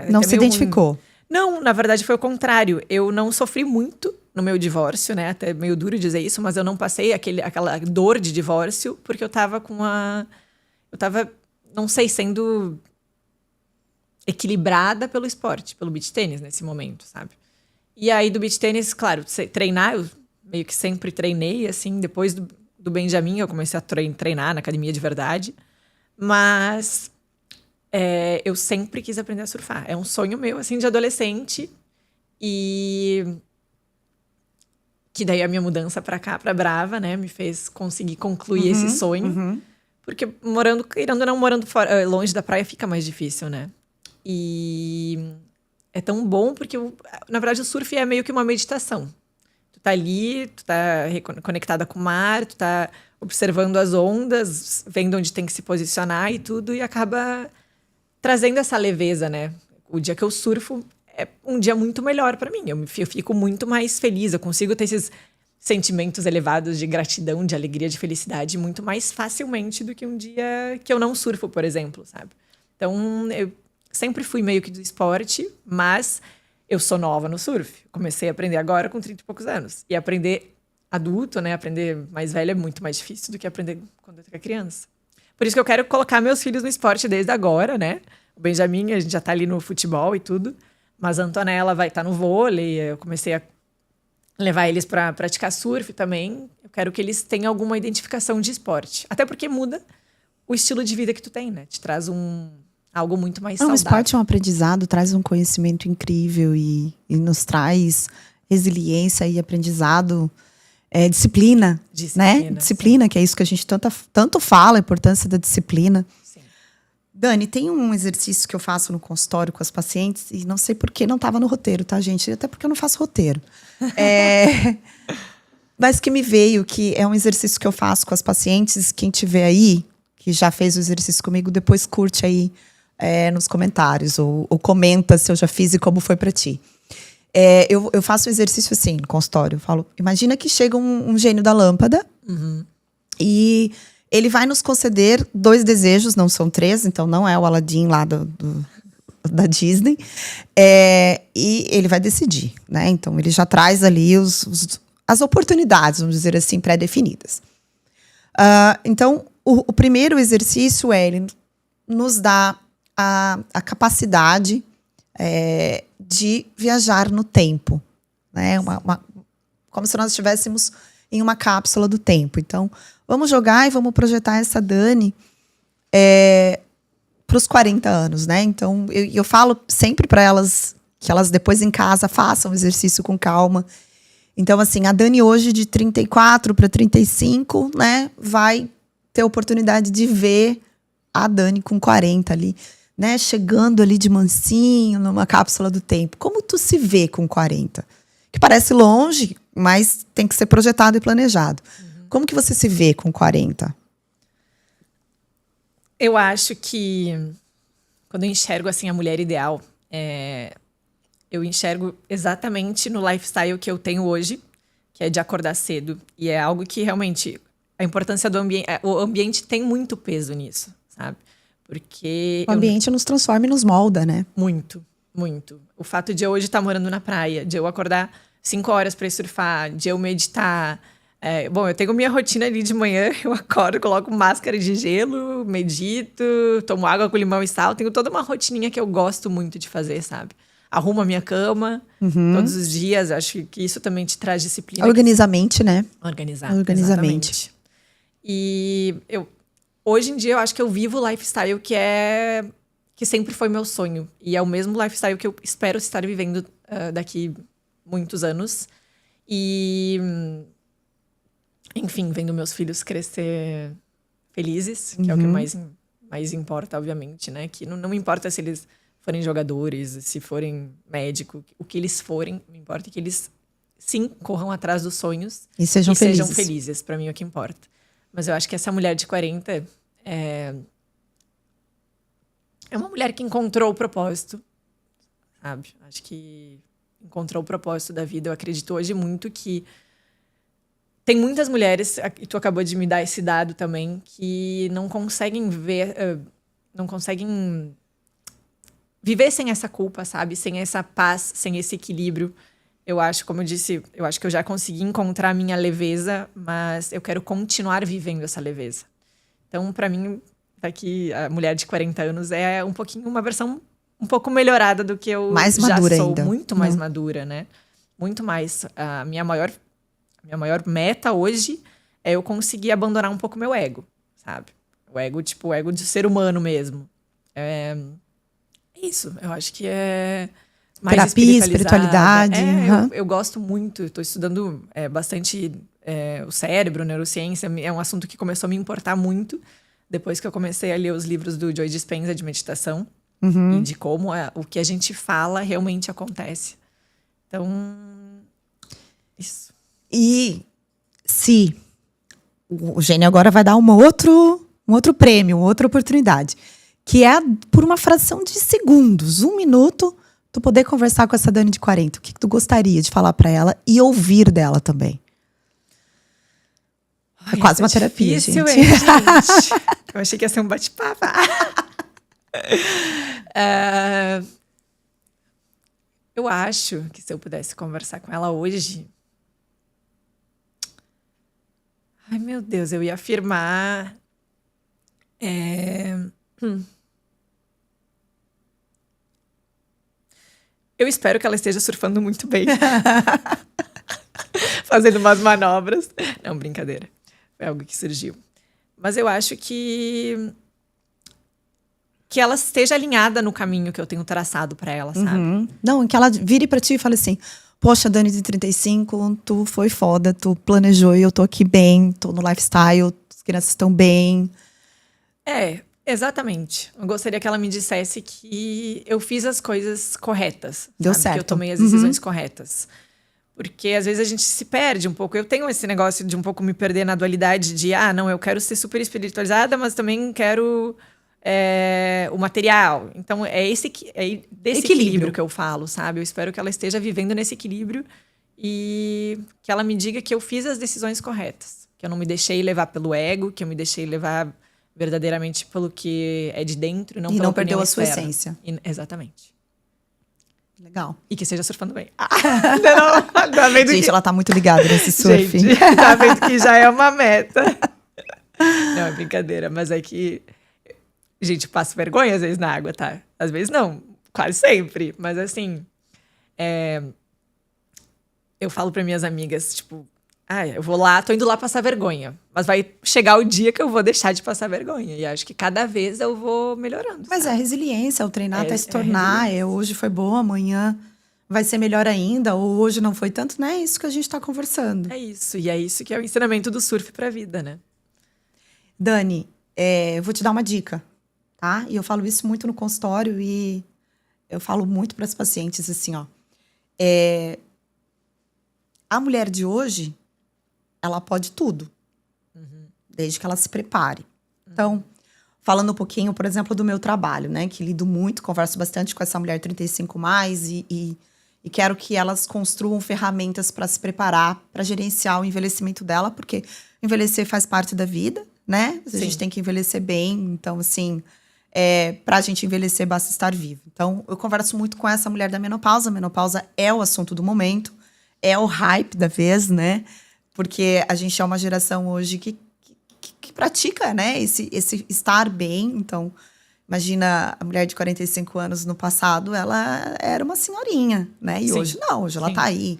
Não se identificou. Não, na verdade foi o contrário. Eu não sofri muito no meu divórcio, né? Até meio duro dizer isso, mas eu não passei aquela dor de divórcio porque eu tava não sei, sendo equilibrada pelo esporte, pelo beach tênis nesse momento, sabe? E aí do beach tênis, claro, treinar, eu meio que sempre treinei, assim, depois do Benjamin eu comecei a treinar na academia de verdade, mas eu sempre quis aprender a surfar. É um sonho meu, assim, de adolescente. E que daí a minha mudança pra cá, pra Brava, né, me fez conseguir concluir esse sonho. Porque querendo ou não, morando longe da praia fica mais difícil, né? E é tão bom porque, na verdade, o surf é meio que uma meditação. Tu tá ali, tu tá conectada com o mar, tu tá observando as ondas, vendo onde tem que se posicionar e tudo, e acaba trazendo essa leveza, né? O dia que eu surfo é um dia muito melhor pra mim. Eu fico muito mais feliz, eu consigo ter esses sentimentos elevados de gratidão, de alegria, de felicidade muito mais facilmente do que um dia que eu não surfo, por exemplo, sabe? Então, eu sempre fui meio que do esporte, mas eu sou nova no surf. Comecei a aprender agora com 30 e poucos anos. E aprender adulto, né? Aprender mais velho é muito mais difícil do que aprender quando eu era criança. Por isso que eu quero colocar meus filhos no esporte desde agora, né? O Benjamin, a gente já tá ali no futebol e tudo. Mas a Antonella vai estar no vôlei. Eu comecei a levar eles para praticar surf também. Eu quero que eles tenham alguma identificação de esporte. Até porque muda o estilo de vida que tu tem, né? Te traz algo muito mais saudável. O esporte é um aprendizado, traz um conhecimento incrível e nos traz resiliência e aprendizado, disciplina, né? Disciplina, sim. Que é isso que a gente tanto fala, a importância da disciplina. Sim. Dani, tem um exercício que eu faço no consultório com as pacientes e não sei por que não estava no roteiro, tá, gente? Até porque eu não faço roteiro. Mas que me veio, que é um exercício que eu faço com as pacientes. Quem tiver aí, que já fez o exercício comigo, depois curte aí nos comentários ou comenta se eu já fiz e como foi para ti. Eu faço um exercício assim no consultório. Eu falo, imagina que chega um gênio da lâmpada e ele vai nos conceder 2 desejos, não são 3, então não é o Aladdin lá da Disney. E ele vai decidir, né? Então ele já traz ali as oportunidades, vamos dizer assim, pré-definidas. Então, o primeiro exercício ele nos dá a capacidade de viajar no tempo, né? Como se nós estivéssemos em uma cápsula do tempo. Então, vamos jogar e vamos projetar essa Dani para os 40 anos, né? Então, eu falo sempre para elas que elas depois em casa façam o exercício com calma. Então, assim, a Dani hoje de 34 para 35, né? Vai ter a oportunidade de ver a Dani com 40 ali, né? Chegando ali de mansinho, numa cápsula do tempo. Como tu se vê com 40? Que parece longe, mas tem que ser projetado e planejado. Como que você se vê com 40? Eu acho que quando eu enxergo assim a mulher ideal, eu enxergo exatamente no lifestyle que eu tenho hoje, que é de acordar cedo. E é algo que realmente a importância do ambiente, o ambiente tem muito peso nisso, sabe? Porque o ambiente nos transforma e nos molda, né? Muito, muito. O fato de eu hoje estar morando na praia, de eu acordar 5 horas para ir surfar, de eu meditar. Bom, eu tenho minha rotina ali de manhã, eu acordo, coloco máscara de gelo, medito, tomo água com limão e sal. Tenho toda uma rotininha que eu gosto muito de fazer, sabe? Arrumo a minha cama todos os dias. Acho que isso também te traz disciplina. Organiza a mente, né? Organizar, Organiza a mente. E hoje em dia, eu acho que eu vivo o lifestyle que sempre foi meu sonho. E é o mesmo lifestyle que eu espero estar vivendo daqui muitos anos. E, enfim, vendo meus filhos crescer felizes, que é o que mais importa, obviamente, né? Que não importa se eles forem jogadores, se forem médico, o que eles forem, não importa que eles, sim, corram atrás dos sonhos E sejam felizes. sejam felizes, pra mim é o que importa. Mas eu acho que essa mulher de 40 é uma mulher que encontrou o propósito, sabe? Acho que encontrou o propósito da vida. Eu acredito hoje muito que tem muitas mulheres, e tu acabou de me dar esse dado também, que não conseguem não conseguem viver sem essa culpa, sabe? Sem essa paz, sem esse equilíbrio. Eu acho, como eu disse, eu acho que eu já consegui encontrar a minha leveza, mas eu quero continuar vivendo essa leveza. Então, pra mim, daqui a mulher de 40 anos é um pouquinho uma versão um pouco melhorada do que eu Mais já madura sou. ainda. Muito mais madura, né? Muito mais. A minha maior meta hoje é eu conseguir abandonar um pouco meu ego, sabe? O ego, tipo, o ego de ser humano mesmo. É isso, eu acho que é mais Terapia, espiritualizada. espiritualidade. Uhum. Eu gosto muito, estou estudando bastante o cérebro, neurociência, é um assunto que começou a me importar muito depois que eu comecei a ler os livros do Joe Dispenza de meditação e de como o que a gente fala realmente acontece. Então, isso. E se o Gênio agora vai dar um outro prêmio, uma outra oportunidade, que é por uma fração de segundos, 1 minuto, tu poder conversar com essa Dani de 40. O que tu gostaria de falar pra ela e ouvir dela também? É quase uma terapia, difícil, gente. hein, gente? Eu achei que ia ser um bate-papo. Eu acho que se eu pudesse conversar com ela hoje... Ai, meu Deus, eu ia afirmar... Eu espero que ela esteja surfando muito bem. Fazendo umas manobras. Não, brincadeira. Foi algo que surgiu. Mas eu acho que ela esteja alinhada no caminho que eu tenho traçado pra ela, sabe? Não, que ela vire pra ti e fale assim: poxa, Dani de 35, tu foi foda, tu planejou e eu tô aqui bem, tô no lifestyle, as crianças estão bem. Exatamente. Eu gostaria que ela me dissesse que eu fiz as coisas corretas. Deu sabe? certo. Que eu tomei as decisões corretas. Porque às vezes a gente se perde um pouco. Eu tenho esse negócio de um pouco me perder na dualidade de, não, eu quero ser super espiritualizada, mas também quero o material. Então desse equilíbrio que eu falo, sabe? Eu espero que ela esteja vivendo nesse equilíbrio e que ela me diga que eu fiz as decisões corretas. Que eu não me deixei levar pelo ego, que eu me deixei levar verdadeiramente pelo que é de dentro, não E pela não perdeu opinião a sua externa. essência. Exatamente. Legal. E que esteja surfando bem. Não, tá vendo Gente, que... ela tá muito ligada nesse surf. Gente, tá vendo que já é uma meta. Não, é brincadeira, mas é que... Gente, eu passo vergonha às vezes na água, tá? Às vezes não, quase sempre. Mas assim, eu falo para minhas amigas, tipo... eu vou lá, tô indo lá passar vergonha. Mas vai chegar o dia que eu vou deixar de passar vergonha. E acho que cada vez eu vou melhorando. Mas sabe? é resiliência, é o treinar até se tornar. Hoje foi bom, amanhã vai ser melhor ainda. Ou hoje não foi tanto, né? É isso que a gente tá conversando. É isso. E é isso que é o ensinamento do surf pra vida, né? Dani, eu vou te dar uma dica, tá? E eu falo isso muito no consultório e eu falo muito para as pacientes assim, ó. A mulher de hoje, ela pode tudo, desde que ela se prepare. Então, falando um pouquinho, por exemplo, do meu trabalho, né? Que lido muito, converso bastante com essa mulher 35+, e quero que elas construam ferramentas para se preparar, para gerenciar o envelhecimento dela, porque envelhecer faz parte da vida, né? A gente tem que envelhecer bem, então, assim, pra gente envelhecer, basta estar vivo. Então, eu converso muito com essa mulher da menopausa. A menopausa é o assunto do momento, é o hype da vez, né? Porque a gente é uma geração hoje que pratica, né? Esse estar bem. Então, imagina a mulher de 45 anos no passado, ela era uma senhorinha, né? E hoje não, hoje ela tá aí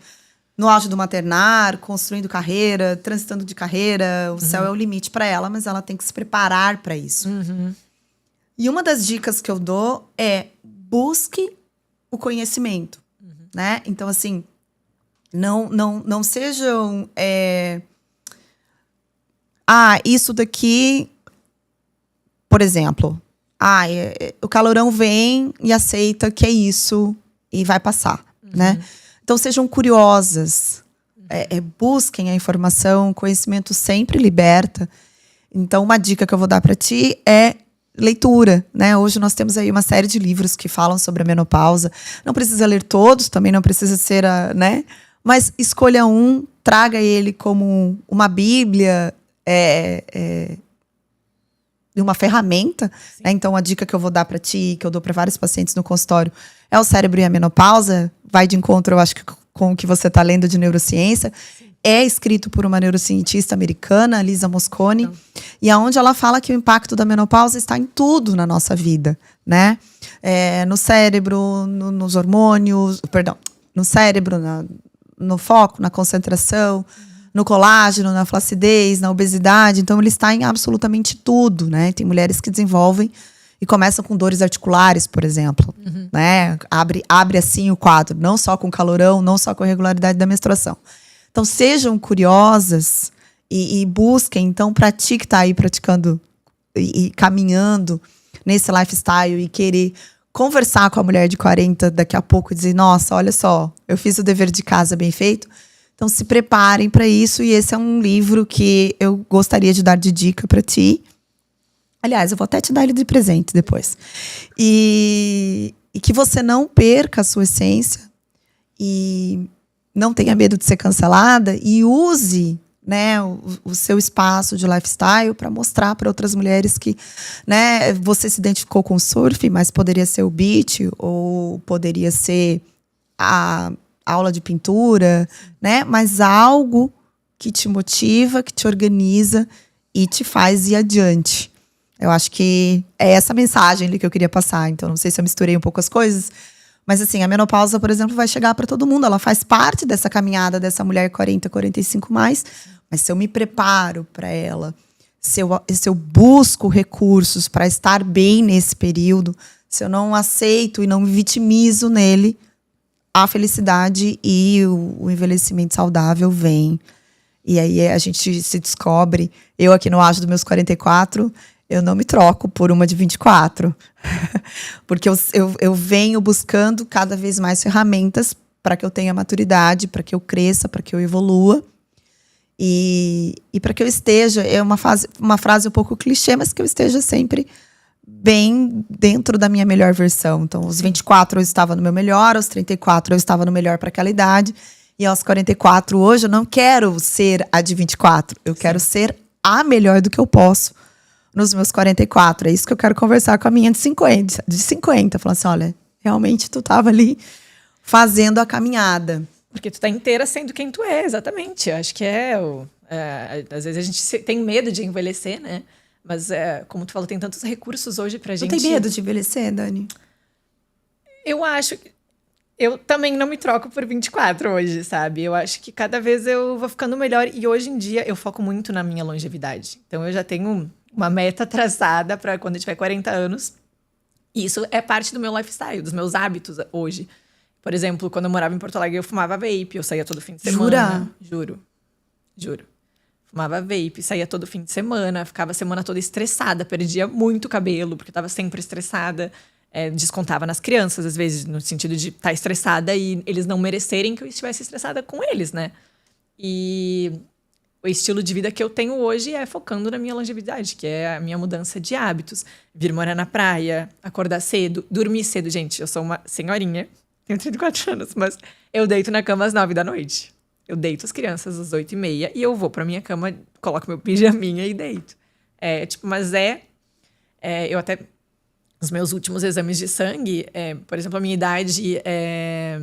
no auge do maternar, construindo carreira, transitando de carreira. O céu é o limite para ela, mas ela tem que se preparar para isso. E uma das dicas que eu dou é busque o conhecimento, né? Então, assim, não sejam... isso daqui... Por exemplo, o calorão vem e aceita que é isso e vai passar, né? Então sejam curiosas, busquem a informação, conhecimento sempre liberta. Então uma dica que eu vou dar para ti é leitura, né? Hoje nós temos aí uma série de livros que falam sobre a menopausa. Não precisa ler todos, também não precisa ser né? Mas escolha um, traga ele como uma bíblia, uma ferramenta, né? Então a dica que eu vou dar para ti, que eu dou para vários pacientes no consultório, é O Cérebro e a Menopausa. Vai de encontro, eu acho, que com o que você está lendo de neurociência. Sim. É escrito por uma neurocientista americana, Lisa Mosconi, e aonde ela fala que o impacto da menopausa está em tudo na nossa vida, né? No cérebro, nos hormônios, perdão, no cérebro, no foco, na concentração, no colágeno, na flacidez, na obesidade. Então, ele está em absolutamente tudo, né? Tem mulheres que desenvolvem e começam com dores articulares, por exemplo, né? Abre assim o quadro, não só com calorão, não só com a irregularidade da menstruação. Então, sejam curiosas e busquem. Então, para ti que está aí praticando e caminhando nesse lifestyle e querer conversar com a mulher de 40 daqui a pouco e dizer, nossa, olha só, eu fiz o dever de casa bem feito. Então, se preparem para isso. E esse é um livro que eu gostaria de dar de dica para ti. Aliás, eu vou até te dar ele de presente depois. E que você não perca a sua essência e não tenha medo de ser cancelada e use, né, o seu espaço de lifestyle para mostrar para outras mulheres que, né, você se identificou com o surf, mas poderia ser o beach ou poderia ser a aula de pintura, né? Mas algo que te motiva, que te organiza e te faz ir adiante. Eu acho que é essa mensagem ali que eu queria passar. Então, não sei se eu misturei um pouco as coisas, mas assim, a menopausa, por exemplo, vai chegar para todo mundo. Ela faz parte dessa caminhada dessa mulher 40, 45 mais. Mas se eu me preparo para ela, se eu busco recursos para estar bem nesse período, se eu não aceito e não me vitimizo nele, a felicidade e o envelhecimento saudável vem. E aí a gente se descobre. Eu aqui no auge dos meus 44, eu não me troco por uma de 24. Porque eu venho buscando cada vez mais ferramentas para que eu tenha maturidade, para que eu cresça, para que eu evolua. E para que eu esteja, é uma frase um pouco clichê, mas que eu esteja sempre bem dentro da minha melhor versão. Então, aos 24 eu estava no meu melhor, aos 34 eu estava no melhor para aquela idade, e aos 44 hoje eu não quero ser a de 24, eu quero ser a melhor do que eu posso nos meus 44. É isso que eu quero conversar com a minha de 50, falando assim, olha, realmente tu estava ali fazendo a caminhada. Porque tu tá inteira sendo quem tu é, exatamente. Eu acho que às vezes a gente tem medo de envelhecer, né? Mas, como tu falou, tem tantos recursos hoje pra gente. Tu tem medo de envelhecer, Dani? Eu acho que... Eu também não me troco por 24 hoje, sabe? Eu acho que cada vez eu vou ficando melhor. E hoje em dia eu foco muito na minha longevidade. Então eu já tenho uma meta traçada pra quando eu tiver 40 anos. E isso é parte do meu lifestyle, dos meus hábitos hoje. Por exemplo, quando eu morava em Porto Alegre, eu fumava vape. Eu saía todo fim de semana. Juro. Fumava vape, saía todo fim de semana. Ficava a semana toda estressada. Perdia muito cabelo, porque eu tava sempre estressada. Descontava nas crianças, às vezes, no sentido de estar estressada e eles não merecerem que eu estivesse estressada com eles, né? E o estilo de vida que eu tenho hoje é focando na minha longevidade, que é a minha mudança de hábitos. Vir morar na praia, acordar cedo, dormir cedo. Gente, eu sou uma senhorinha, tenho 34 anos, mas eu deito na cama às 9 da noite. Eu deito as crianças às 8h30 e eu vou pra minha cama, coloco meu pijaminha e deito. Eu até... Os meus últimos exames de sangue, por exemplo, a minha idade é...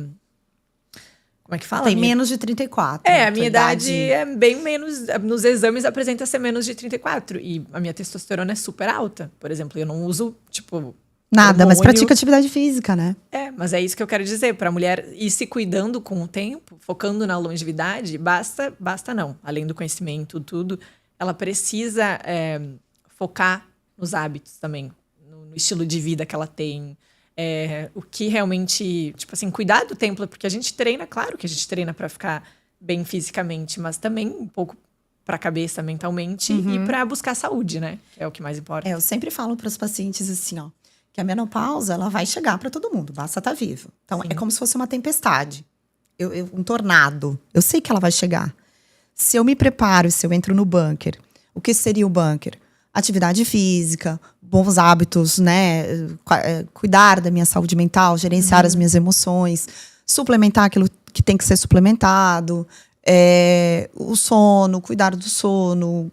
Como é que fala? Tem menos de 34. A minha idade é bem menos... Nos exames apresenta ser menos de 34. E a minha testosterona é super alta. Por exemplo, eu não uso, nada, mas pratica atividade física, né? Mas é isso que eu quero dizer. Para a mulher ir se cuidando com o tempo, focando na longevidade, basta não. Além do conhecimento, tudo, ela precisa focar nos hábitos também. No estilo de vida que ela tem. O que realmente... cuidar do tempo. Porque a gente treina, claro que a gente treina para ficar bem fisicamente. Mas também um pouco pra cabeça mentalmente e pra buscar saúde, né? É o que mais importa. Eu sempre falo para os pacientes assim, ó, que a menopausa, ela vai chegar para todo mundo, basta estar vivo. Então, Sim. é como se fosse uma tempestade, um tornado. Eu sei que ela vai chegar. Se eu me preparo, se eu entro no bunker, o que seria o bunker? Atividade física, bons hábitos, né? Cuidar da minha saúde mental, gerenciar as minhas emoções, suplementar aquilo que tem que ser suplementado, o sono, cuidar do sono,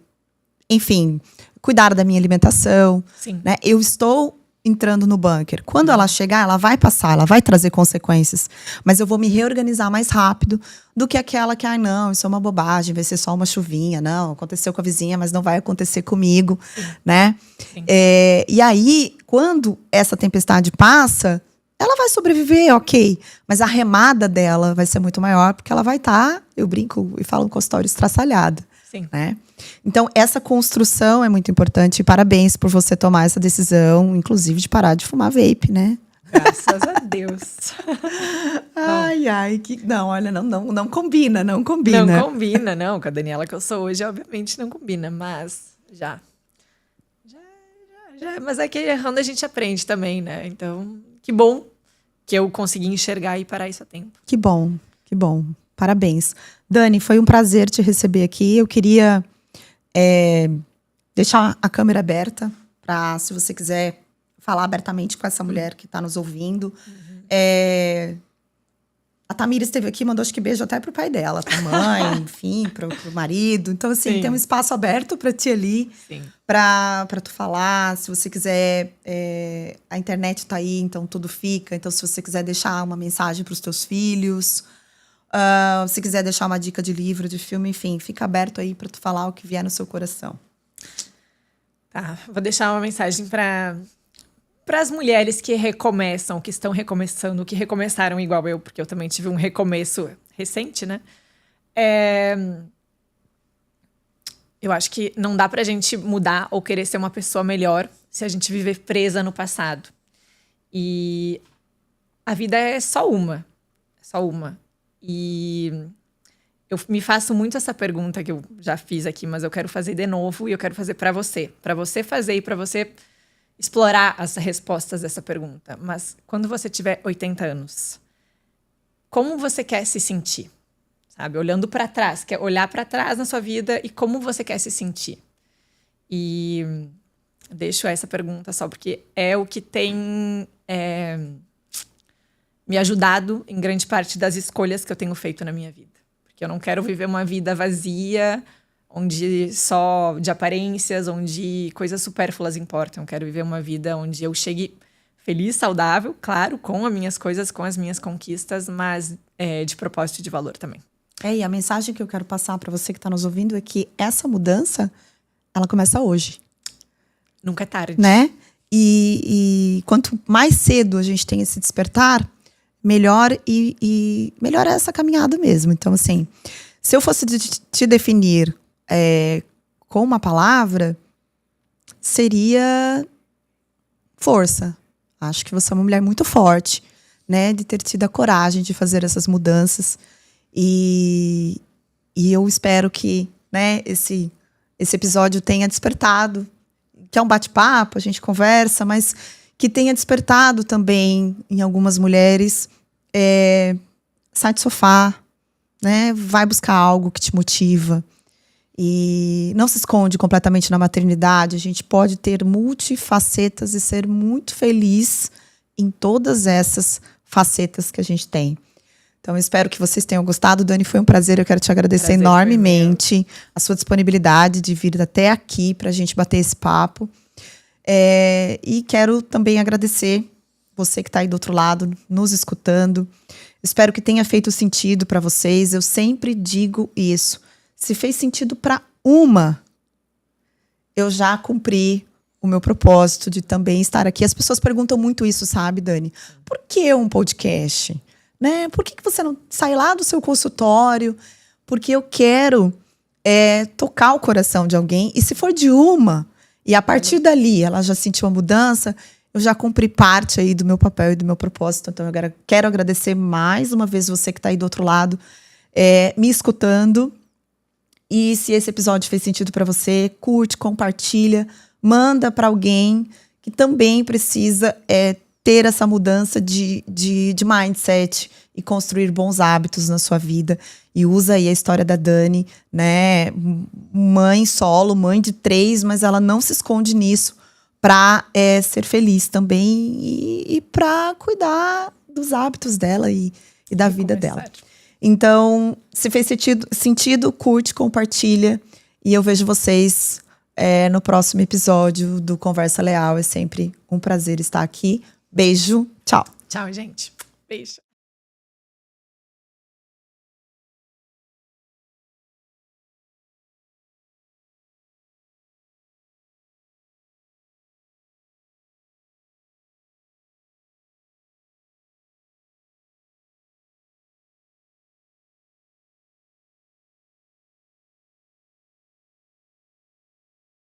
enfim, cuidar da minha alimentação. Sim. Né? Eu estou entrando no bunker. Quando ela chegar, ela vai passar, ela vai trazer consequências. Mas eu vou me reorganizar mais rápido do que aquela que, não, isso é uma bobagem, vai ser só uma chuvinha. Não, aconteceu com a vizinha, mas não vai acontecer comigo, né? Sim. E aí, quando essa tempestade passa, ela vai sobreviver, ok. Mas a remada dela vai ser muito maior, porque ela vai estar, eu brinco e falo no consultório, estraçalhada. Sim. Né? Então, essa construção é muito importante. E parabéns por você tomar essa decisão, inclusive de parar de fumar vape, né? Graças a Deus. Ai, não, olha, não combina, não combina. Não combina, não. Com a Daniela que eu sou hoje, obviamente não combina, mas já. Mas é que errando a gente aprende também, né? Então, que bom que eu consegui enxergar e parar isso a tempo. Que bom, que bom. Parabéns. Dani, foi um prazer te receber aqui. Eu queria deixar a câmera aberta para, se você quiser falar abertamente com essa mulher que está nos ouvindo. A Tamira esteve aqui, mandou acho que beijo até pro pai dela, pra mãe, enfim, pro marido. Então, assim, Sim. tem um espaço aberto para ti ali, para tu falar. Se você quiser, a internet tá aí, então tudo fica. Então, se você quiser deixar uma mensagem para os teus filhos, se quiser deixar uma dica de livro, de filme, enfim, fica aberto aí para tu falar o que vier no seu coração. Tá, vou deixar uma mensagem para as mulheres que recomeçam, que estão recomeçando, que recomeçaram igual eu, porque eu também tive um recomeço recente, né? Eu acho que não dá pra gente mudar ou querer ser uma pessoa melhor se a gente viver presa no passado. E a vida é só uma. Só uma. E eu me faço muito essa pergunta que eu já fiz aqui, mas eu quero fazer de novo e eu quero fazer pra você. Pra você fazer e pra você explorar as respostas dessa pergunta. Mas quando você tiver 80 anos, como você quer se sentir? Sabe? Olhando para trás, quer olhar para trás na sua vida e como você quer se sentir. E deixo essa pergunta só porque é o que tem me ajudado em grande parte das escolhas que eu tenho feito na minha vida. Porque eu não quero viver uma vida vazia, onde só de aparências, onde coisas supérfluas importam. Eu quero viver uma vida onde eu chegue feliz, saudável, claro, com as minhas coisas, com as minhas conquistas, mas de propósito e de valor também. E a mensagem que eu quero passar para você que está nos ouvindo é que essa mudança, ela começa hoje. Nunca é tarde. Né? E quanto mais cedo a gente tem esse despertar, melhor e melhor é essa caminhada mesmo. Então, assim, se eu fosse te definir com uma palavra, seria força. Acho que você é uma mulher muito forte, né? De ter tido a coragem de fazer essas mudanças. E eu espero que, né, esse episódio tenha despertado, que é um bate-papo, a gente conversa, mas que tenha despertado também em algumas mulheres. Sai do sofá, né? Vai buscar algo que te motiva. E não se esconde completamente na maternidade. A gente pode ter multifacetas e ser muito feliz em todas essas facetas que a gente tem. Então, eu espero que vocês tenham gostado. Dani, foi um prazer. Eu quero te agradecer enormemente a sua disponibilidade de vir até aqui para a gente bater esse papo. E quero também agradecer você que está aí do outro lado, nos escutando. Espero que tenha feito sentido para vocês. Eu sempre digo isso. Se fez sentido para uma, eu já cumpri o meu propósito de também estar aqui. As pessoas perguntam muito isso, sabe, Dani? Por que um podcast? Né? Por que você não sai lá do seu consultório? Porque eu quero tocar o coração de alguém. E se for de uma, e a partir dali ela já sentiu uma mudança, eu já cumpri parte aí do meu papel e do meu propósito. Então, eu quero agradecer mais uma vez você que está aí do outro lado, me escutando. E se esse episódio fez sentido para você, curte, compartilha, manda para alguém que também precisa ter essa mudança de mindset e construir bons hábitos na sua vida. E usa aí a história da Dani, né? Mãe solo, mãe de 3, mas ela não se esconde nisso para ser feliz também e para cuidar dos hábitos dela e da vida dela. Então, se fez sentido, curte, compartilha. E eu vejo vocês no próximo episódio do Conversa Leal. É sempre um prazer estar aqui. Beijo, tchau. Tchau, gente. Beijo.